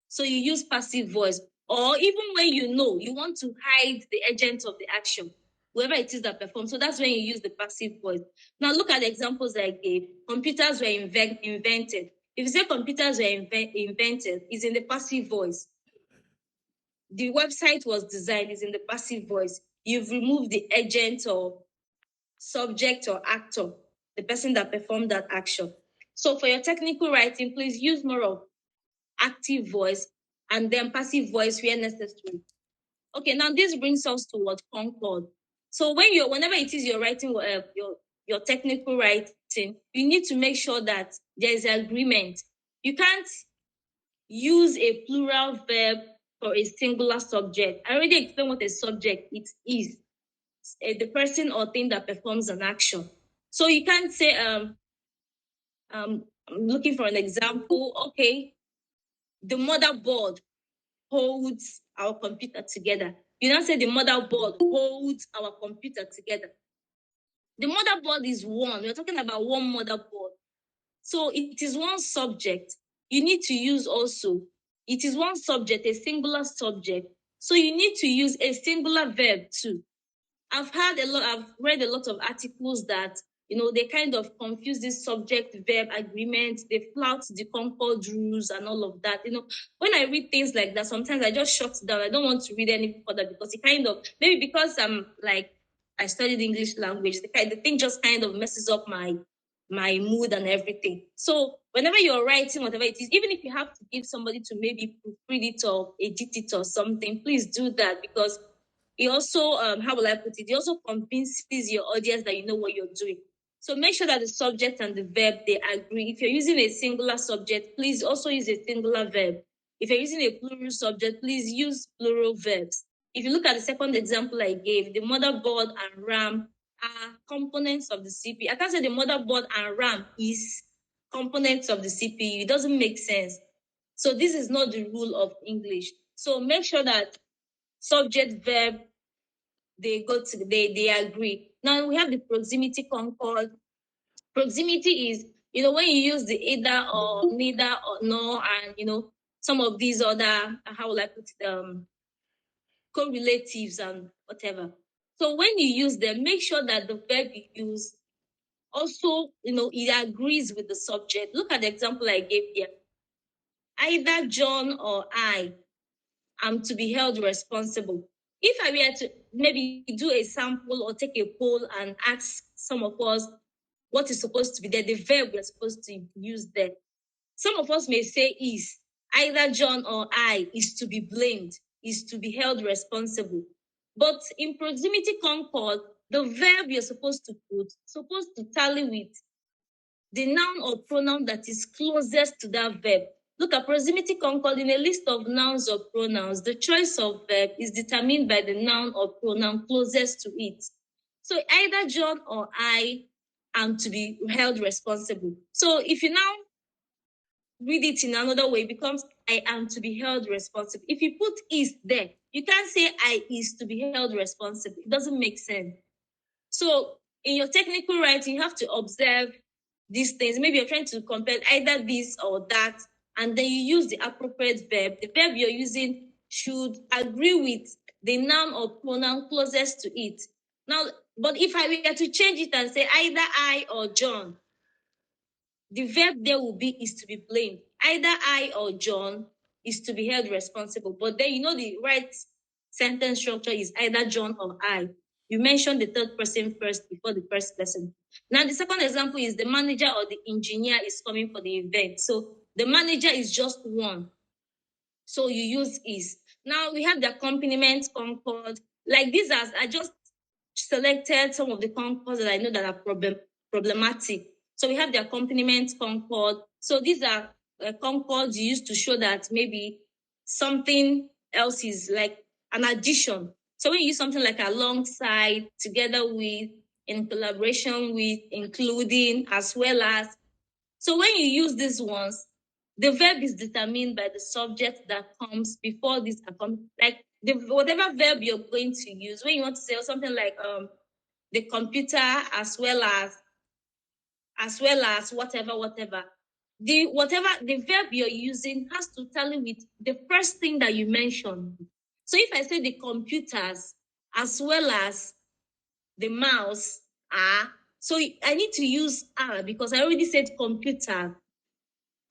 So you use passive voice. Or even when you know, you want to hide the agent of the action, whoever it is that performs. So that's when you use the passive voice. Now look at the examples I gave. Computers were invented. If you say computers were invented, it's in the passive voice. the website was designed is in the passive voice. You've removed the agent or subject or actor, the person that performed that action. So for your technical writing, please use more of active voice and then passive voice where necessary. Okay, now this brings us to what concord. So whenever it is you're writing your technical writing, you need to make sure that there is agreement. You can't use a plural verb for a singular subject. I already explained what a subject it is. The person or thing that performs an action. So you can't say, I'm looking for an example. Okay, the motherboard holds our computer together. You don't say the motherboard holds our computer together. The motherboard is one. We're talking about one motherboard. So it is one subject. You need to use also, it is one subject, a singular subject. So you need to use a singular verb too. I've read a lot of articles that, they kind of confuse this subject-verb agreement. They flout the Concord rules and all of that. When I read things like that, sometimes I just shut down. I don't want to read any further because it kind of, maybe because I studied English language, the thing just kind of messes up my mood and everything. So whenever you're writing, whatever it is, even if you have to give somebody to maybe proofread it or edit it or something, please do that because it also, how will I put it? It also convinces your audience that you know what you're doing. So make sure that the subject and the verb, they agree. If you're using a singular subject, please also use a singular verb. If you're using a plural subject, please use plural verbs. If you look at the second example I gave, the motherboard and RAM are components of the CPU. I can't say the motherboard and RAM is components of the CPU. It doesn't make sense. So this is not the rule of English. So make sure that subject, verb, they agree. Now we have the proximity concord. Proximity is, when you use the either or neither or no, and some of these other, how will I put it, correlatives and whatever. So when you use them, make sure that the verb you use also, it agrees with the subject. Look at the example I gave here. Either John or I am to be held responsible. If I were to maybe do a sample or take a poll and ask some of us what is supposed to be there, the verb we're supposed to use there, some of us may say is, either John or I is to be blamed, is to be held responsible. But in proximity concord, the verb you're supposed to put, supposed to tally with the noun or pronoun that is closest to that verb. Look at proximity concord. In a list of nouns or pronouns, the choice of verb is determined by the noun or pronoun closest to it. So either John or I am to be held responsible. So if you now read it in another way, it becomes I am to be held responsible. If you put is there, you can't say I is to be held responsible. It doesn't make sense. So in your technical writing, you have to observe these things. Maybe you're trying to compare either this or that, and then you use the appropriate verb. The verb you're using should agree with the noun or pronoun closest to it. Now, but if I were to change it and say either I or John, the verb there will be is to be blamed. Either I or John is to be held responsible. But then the right sentence structure is either John or I. You mentioned the third person first before the first person. Now, the second example is the manager or the engineer is coming for the event. So the manager is just one. So you use is. Now we have the accompaniment concord. Like these I just selected some of the concords that I know that are problematic. So we have the accompaniment concord. So these are concords used to show that maybe something else is like an addition. So when you use something like alongside, together with, in collaboration with, including, as well as. So when you use these ones, the verb is determined by the subject that comes before this, like whatever verb you're going to use. When you want to say something like the computer as well as whatever. The verb you're using has to tally with the first thing that you mentioned. So if I say the computers as well as the mouse are, so I need to use are because I already said computer.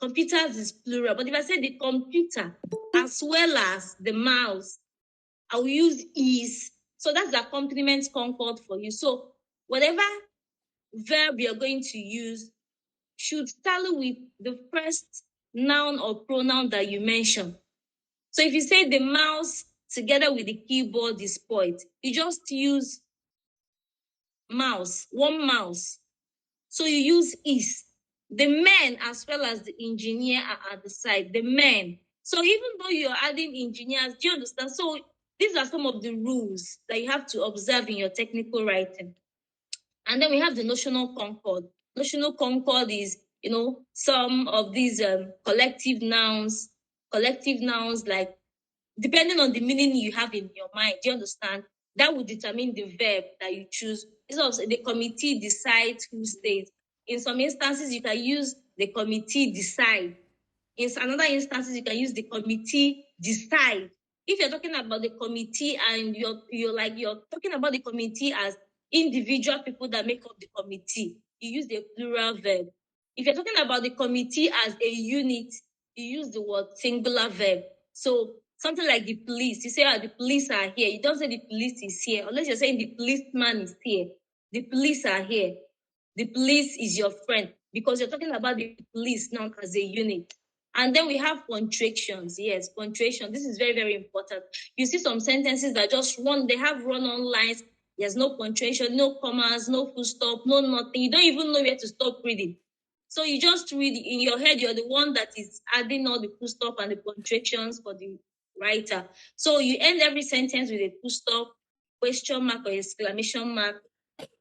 Computers is plural, but if I say the computer as well as the mouse, I will use is. So that's the accompaniment concord for you. So whatever verb you're going to use should tally with the first noun or pronoun that you mention. So if you say the mouse together with the keyboard is spoiled, you just use mouse, one mouse. So you use is. The men as well as the engineer are at the side, the men. So even though you're adding engineers, do you understand? So these are some of the rules that you have to observe in your technical writing. And then we have the notional concord. Notional concord is, some of these collective nouns like, depending on the meaning you have in your mind, do you understand? That will determine the verb that you choose. Instead of the committee decides who stays. In some instances, you can use the committee decide. In another instances, you can use the committee decide. If you're talking about the committee and you're talking about the committee as individual people that make up the committee, you use the plural verb. If you're talking about the committee as a unit, you use the word singular verb. So something like the police, you say, the police are here. You don't say the police is here, unless you're saying the policeman is here. The police are here. The police is your friend, because you're talking about the police now as a unit. And then we have punctuations. Yes, punctuation. This is very, very important. You see some sentences that they have run-on lines. There's no punctuation, no commas, no full stop, no nothing. You don't even know where to stop reading. So you just read in your head, you're the one that is adding all the full stop and the punctuations for the writer. So you end every sentence with a full stop, question mark or exclamation mark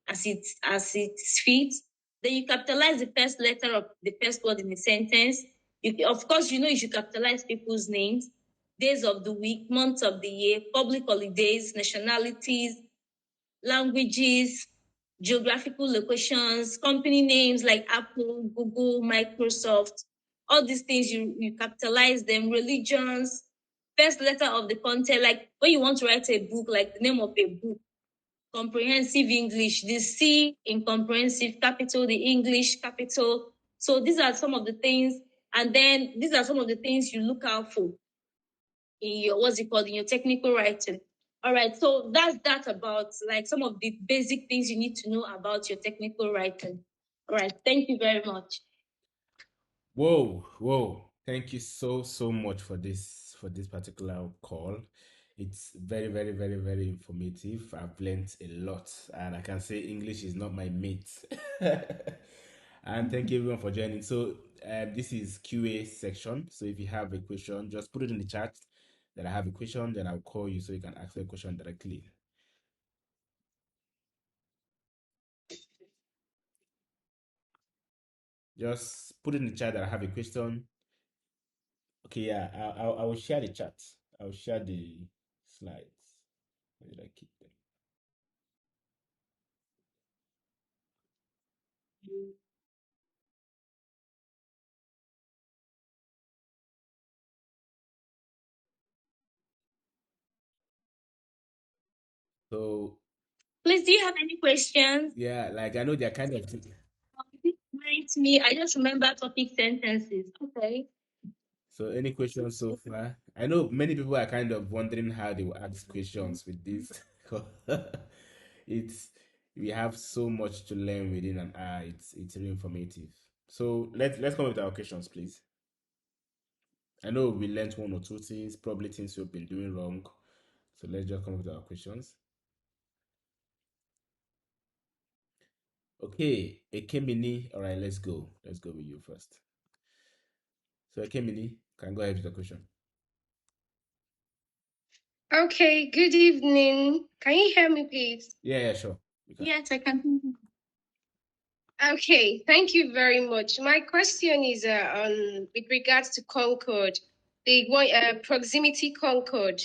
as it fits. Then you capitalize the first letter of the first word in the sentence. Of course, you should capitalize people's names, days of the week, months of the year, public holidays, nationalities, languages, geographical locations, company names like Apple, Google, Microsoft. All these things, you capitalize them. Religions, first letter of the content, like when you want to write a book, like the name of a book. Comprehensive English, the C in comprehensive, capital, the English, capital. So these are some of the things, and then these are some of the things you look out for in your, in your technical writing. All right, so that's that about like some of the basic things you need to know about your technical writing. All right, thank you very much. Whoa. Thank you so much for this particular call. It's very, very, very, very informative. I've learned a lot, and I can say English is not my mate. And thank you everyone for joining. So this is QA section. So if you have a question, just put it in the chat that I have a question, then I'll call you so you can ask the question directly. Just put it in the chat that I have a question. Okay, yeah, I will share the chat. I'll share the slides. Where did I keep them? So, please, do you have any questions? Yeah, like I know they're kind of. Reminds me, I just remember topic sentences. Okay. So, any questions so far? I know many people are kind of wondering how they will ask questions with this. We have so much to learn within an hour. It's really informative. So let's come with our questions, please. I know we learned one or two things, probably things we've been doing wrong. So let's just come with our questions. Okay, Ekemini. All right, let's go. Let's go with you first. So Ekemini, can go ahead with the question. Okay, good evening. Can you hear me, please? Yeah, sure. Yes, I can. Okay, thank you very much. My question is on with regards to Concord, the one proximity Concord.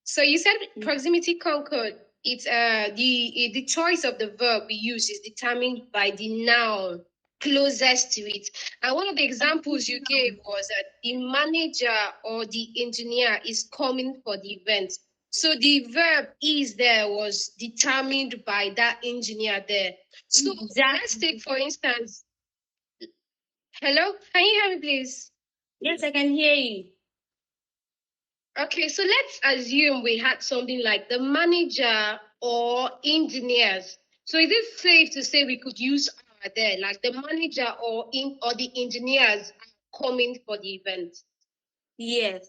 So you said proximity Concord. It's the choice of the verb we use is determined by the noun closest to it. And one of the examples you gave was that the manager or the engineer is coming for the event. So the verb is there was determined by that engineer there. So let's take, for instance, hello, can you hear me, please? Yes, I can hear you. Okay, so let's assume we had something like the manager or engineers. So is it safe to say we could use are there, like the manager or the engineers are coming for the event? Yes.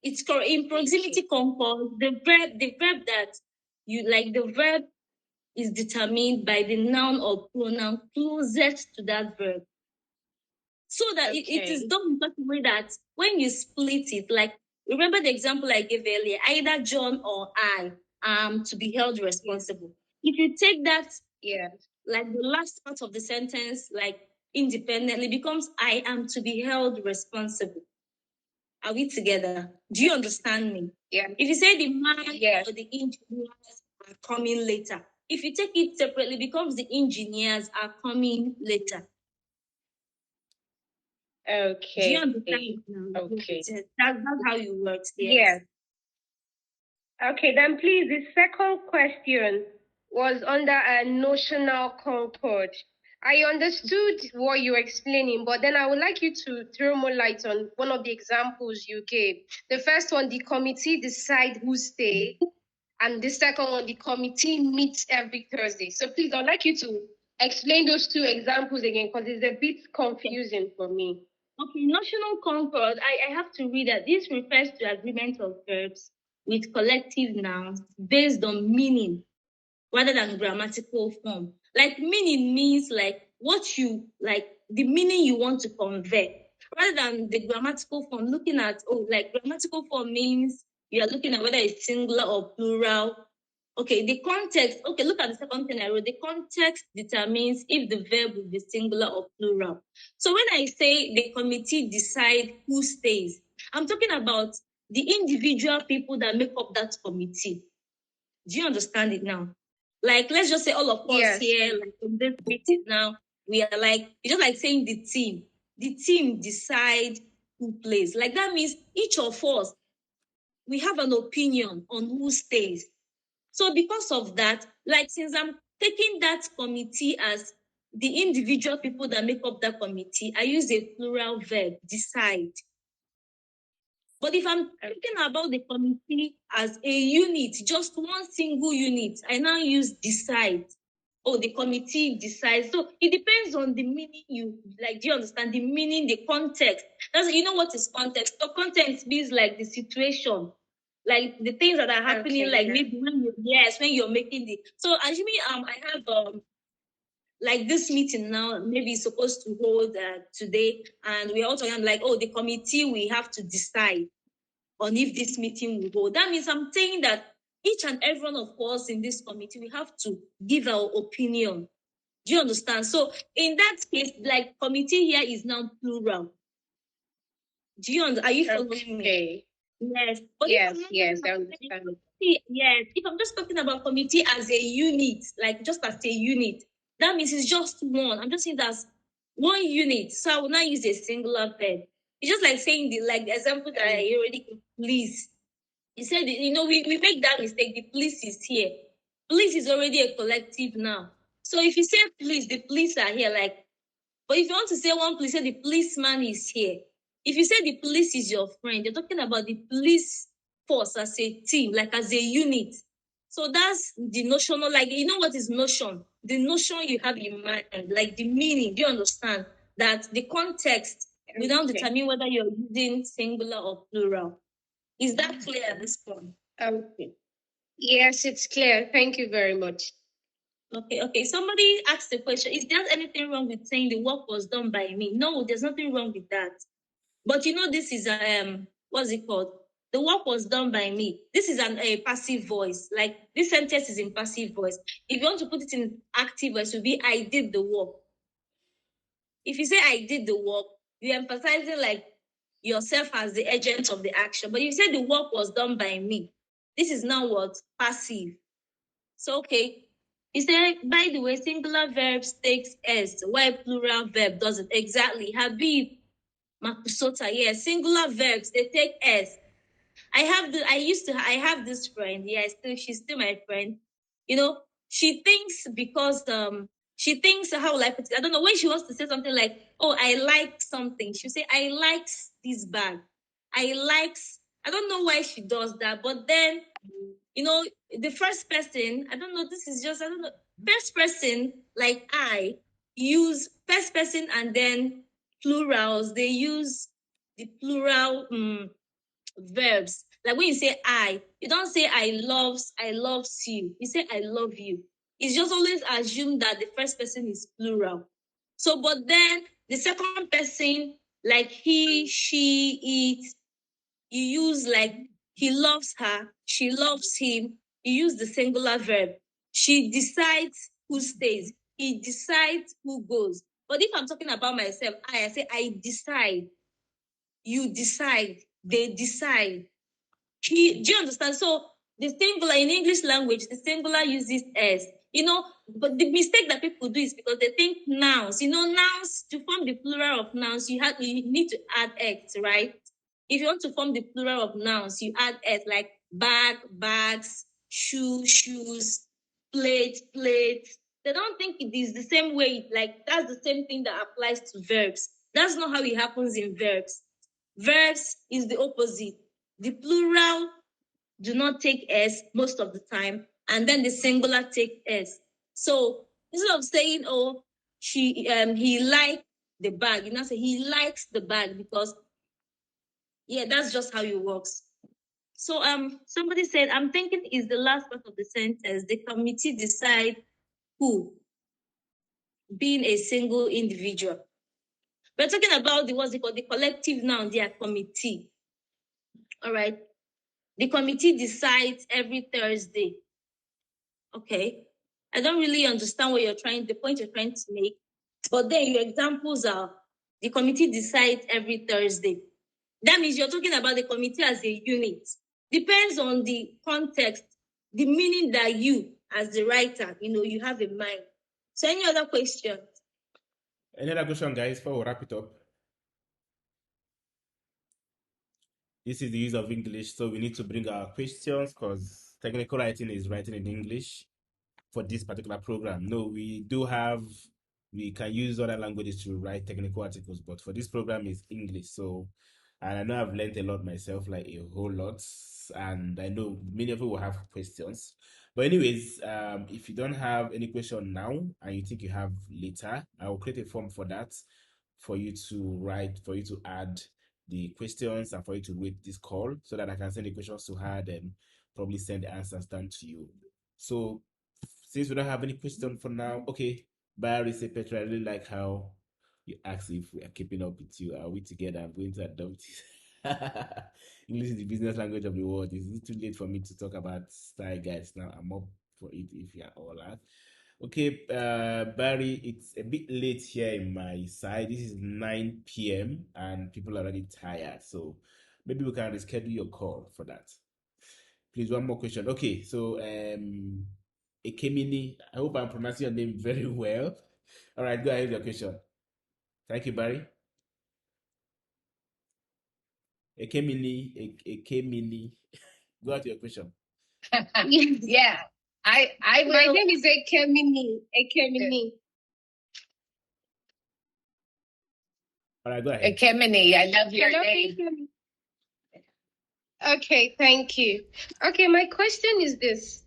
It's correct. In proximity concord, the verb that you like, the verb is determined by the noun or pronoun closest to that verb. So that it is done in such a way that when you split it, like remember the example I gave earlier, either John or I am to be held responsible. If you take that, like the last part of the sentence, like independently, becomes I am to be held responsible. Are we together? Do you understand me? Yeah. If you say the man or the engineers are coming later, if you take it separately, it becomes the engineers are coming later. Okay. Do you understand? Okay. That's how you work. Yes. Okay, then please, the second question was under a notional concord. I understood what you were explaining, but then I would like you to throw more light on one of the examples you gave. The first one, the committee decide who stay, and the second one, the committee meets every Thursday. So please, I'd like you to explain those two examples again, because it's a bit confusing for me. Okay, notional concord, I have to read that this refers to agreement of verbs with collective nouns based on meaning rather than grammatical form. Like meaning means like what you like, the meaning you want to convey, rather than the grammatical form. Looking at like grammatical form means you are looking at whether it's singular or plural. Okay, the context. Okay, look at the second thing I wrote. The context determines if the verb will be singular or plural. So when I say the committee decide who stays, I'm talking about the individual people that make up that committee. Do you understand it now? Like, let's just say all of us here, like in this meeting now, we are like, it's just like saying the team. The team decide who plays. Like that means each of us, we have an opinion on who stays. So because of that, like since I'm taking that committee as the individual people that make up that committee, I use a plural verb, decide. But if I'm thinking about the committee as a unit, just one single unit, I now use decide. Oh, the committee decides. So it depends on the meaning you like. Do you understand the meaning, the context? That's what is context. So context means like the situation, like the things that are happening, like maybe when you're making the. So assuming I have like this meeting now, maybe it's supposed to hold today, and we're all talking like, the committee, we have to decide on if this meeting will go. That means I'm saying that each and every one of us in this committee, we have to give our opinion. Do you understand? So in that case, like committee here is now plural. Do you understand? Are you following me? Yes. But yes, I understand. Yes. If I'm just talking about committee as a unit, like just as a unit, that means it's just one. I'm just saying that's one unit. So I will not use a singular verb. It's just like saying the example that I already gave, please. He said, we make that mistake. The police is here. Police is already a collective now. So if you say police, the police are here. But if you want to say one police, say the policeman is here. If you say the police is your friend, you're talking about the police force as a team, like as a unit. So that's the notional, what is notion? The notion you have in mind, like the meaning. Do you understand that the context will now determine whether you're using singular or plural? Is that clear at this point? Okay. Yes, it's clear. Thank you very much. Okay. Somebody asked the question, is there anything wrong with saying the work was done by me? No, there's nothing wrong with that. But this is what's it called? The work was done by me. This is a passive voice. Like this sentence is in passive voice. If you want to put it in active voice, it would be I did the work. If you say I did the work, you're emphasizing like yourself as the agent of the action. But if you say the work was done by me, this is now what? Passive. So, okay. Is there, by the way, singular verbs takes S, while plural verb doesn't? Exactly. Habib, Makusota, yes. Singular verbs, they take S. I have this friend. Yeah, she's still my friend. She thinks because she thinks, how will I put it? I don't know, when she wants to say something like, oh, I like something, she'll say, I like this bag. I likes. I don't know why she does that, but then, the first person, I don't know, this is just, I don't know, first person, like I, use first person and then plurals, they use the plural verbs. Like when you say I, you don't say I loves you. You say I love you. It's just always assumed that the first person is plural. So, but then the second person, like he, she, it, you use like he loves her, she loves him. You use the singular verb. She decides who stays. He decides who goes. But if I'm talking about myself, I say I decide. You decide. They decide. Do you understand? So the singular in English language, the singular uses s. But the mistake that people do is because they think nouns. Nouns, to form the plural of nouns, you need to add x, right? If you want to form the plural of nouns, you add s, like bag, bags, shoe, shoes, plate, plates. They don't think it is the same way. Like that's the same thing that applies to verbs. That's not how it happens in verbs. Verbs is the opposite. The plural do not take s most of the time, and then the singular take s. So instead of saying, "Oh, he liked the bag," you now say he likes the bag, because that's just how it works. So somebody said, I'm thinking is the last part of the sentence. The committee decide who, being a single individual. We're talking about the collective noun, their committee. All right. The committee decides every Thursday. Okay. I don't really understand the point you're trying to make. But then your examples are the committee decides every Thursday. That means you're talking about the committee as a unit. Depends on the context, the meaning that you, as the writer, you have in mind. So any other questions? Any other question, guys, before we wrap it up? This is the use of English, so we need to bring our questions because technical writing is writing in English for this particular program. No, we can use other languages to write technical articles, but for this program it's English. So, and I know I've learned a lot myself, like a whole lot, and I know many of you will have questions. But anyways, if you don't have any question now and you think you have later, I will create a form for that, for you to add the questions and for you to wait this call so that I can send the questions to her, then probably send the answers down to you. So since we don't have any question for now, okay, Barry say, Petra, I really like how you ask if we are keeping up with you. Are we together? I'm going to adopt it. English is the business language of the world. Is it too late for me to talk about style guys now? I'm up for it if you are all out. Okay, Barry, it's a bit late here in my side. This is 9 p.m. and people are already tired. So maybe we can reschedule your call for that. Please, one more question. Okay, so Ekemini, I hope I'm pronouncing your name very well. All right, go ahead with your question. Thank you, Barry. Ekemini. Go ahead to your question. Yeah. My name is Ekemini. All right, go ahead. Ekemini, I love your name. Okay, thank you. Okay, my question is this.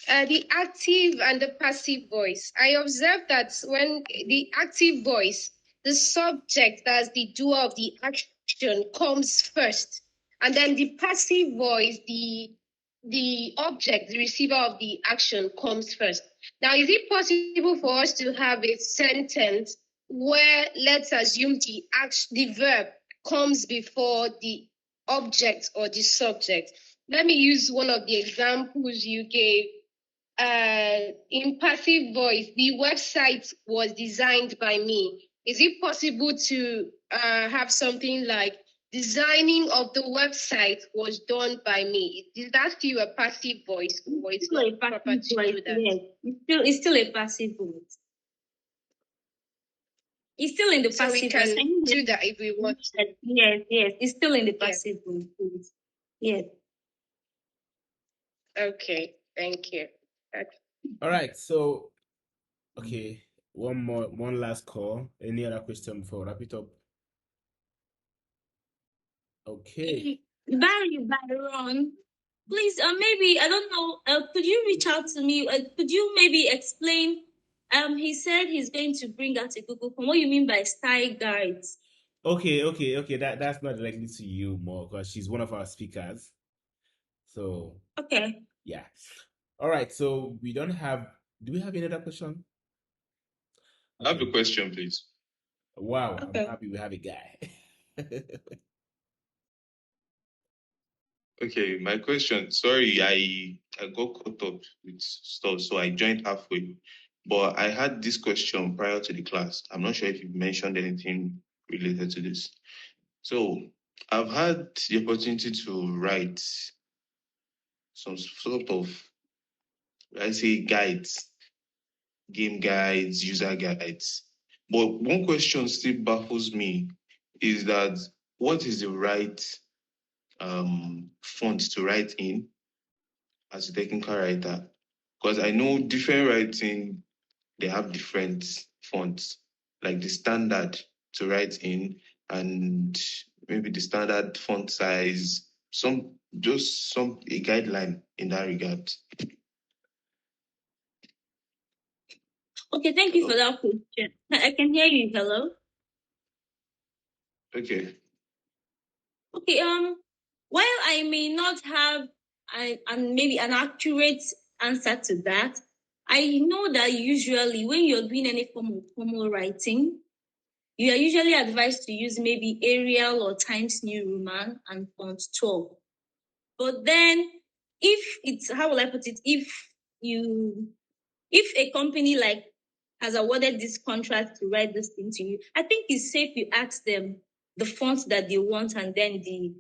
The active and the passive voice. I observed that when the active voice, the subject, that's the doer of the action, comes first. And then the passive voice, the object, the receiver of the action, comes first. Now, is it possible for us to have a sentence where, let's assume, the verb comes before the object or the subject? Let me use one of the examples you gave. In passive voice, the website was designed by me. Is it possible to have something like designing of the website was done by me? Is that still a passive voice, or it's not proper to do that? Yes. It's still a passive voice. It's still in the So passive we voice. can do that if we want to. Yes, it's still in the passive voice. Yes. Okay, thank you. All right, so okay, one last call. Any other question before we wrap it up? Okay. Barry Byron, please, maybe I don't know. Could you reach out to me? Could you maybe explain? He said he's going to bring out a Google form. What you mean by style guides? Okay. That's not directly to you more because she's one of our speakers. So Okay. yeah. All right. So we don't have. Do we have any other question? I have a question, please. Wow, Okay. I'm happy we have a guy. Okay, my question. Sorry, I got caught up with stuff, so I joined halfway. But I had this question prior to the class. I'm not sure if you mentioned anything related to this. So I've had the opportunity to write some sort of, I say, guides, game guides, user guides. But one question still baffles me is that what is the right font to write in as a technical writer? Because I know different writing, they have different fonts, like the standard to write in and maybe the standard font size, a guideline in that regard. Okay, thank you for that question. I can hear you. Hello. Okay. Okay. While I may not have maybe an accurate answer to that, I know that usually when you're doing any form of formal writing, you are usually advised to use maybe Arial or Times New Roman and font 12. But then, if it's, how will I put it? If a company like has awarded this contract to write this thing to you, I think it's safe you ask them the font that they want and then the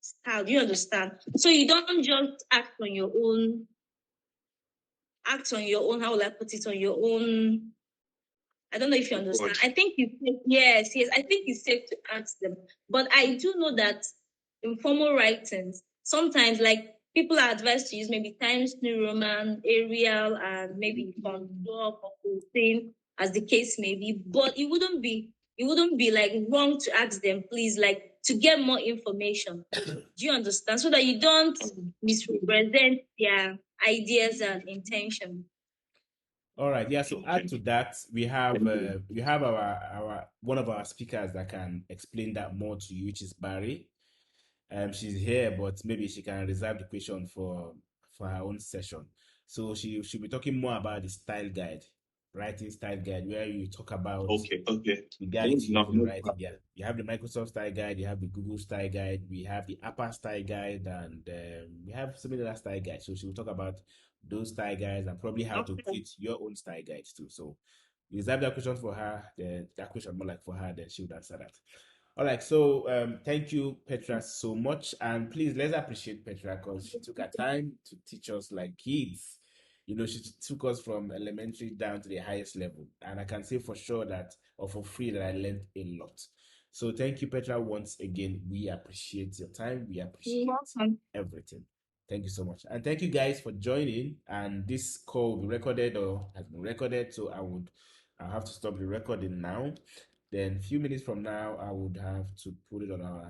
style. Do you understand? So you don't just act on your own. How will I put it? On your own. I don't know if you understand. I think yes. I think it's safe to ask them. But I do know that in formal writings, sometimes like people are advised to use maybe Times New Roman, Arial, and maybe font or thing, as the case may be. But it wouldn't be like wrong to ask them, please, like to get more information. Do you understand? So that you don't misrepresent their ideas and intention. All right, yeah. So add to that, we have our one of our speakers that can explain that more to you, which is Barry. She's here, but maybe she can reserve the question for her own session. So she'll be talking more about the style guide, writing style guide, where you talk about the guide to use in writing. Yeah, you have the Microsoft style guide, you have the Google style guide, we have the Apple style guide, and we have so many other style guides. So she will talk about those style guides and probably how to create your own style guides too. So reserve that question for her. That question more like for her, then she would answer that. All right, so thank you, Petra, so much. And please, let's appreciate Petra because she took her time to teach us like kids. You know, she took us from elementary down to the highest level. And I can say for sure that, or for free, that I learned a lot. So thank you, Petra, once again. We appreciate your time. We appreciate everything. Thank you so much. And thank you guys for joining. And this call will be recorded or has been recorded. So I'll have to stop the recording now. Then a few minutes from now, I would have to put it on our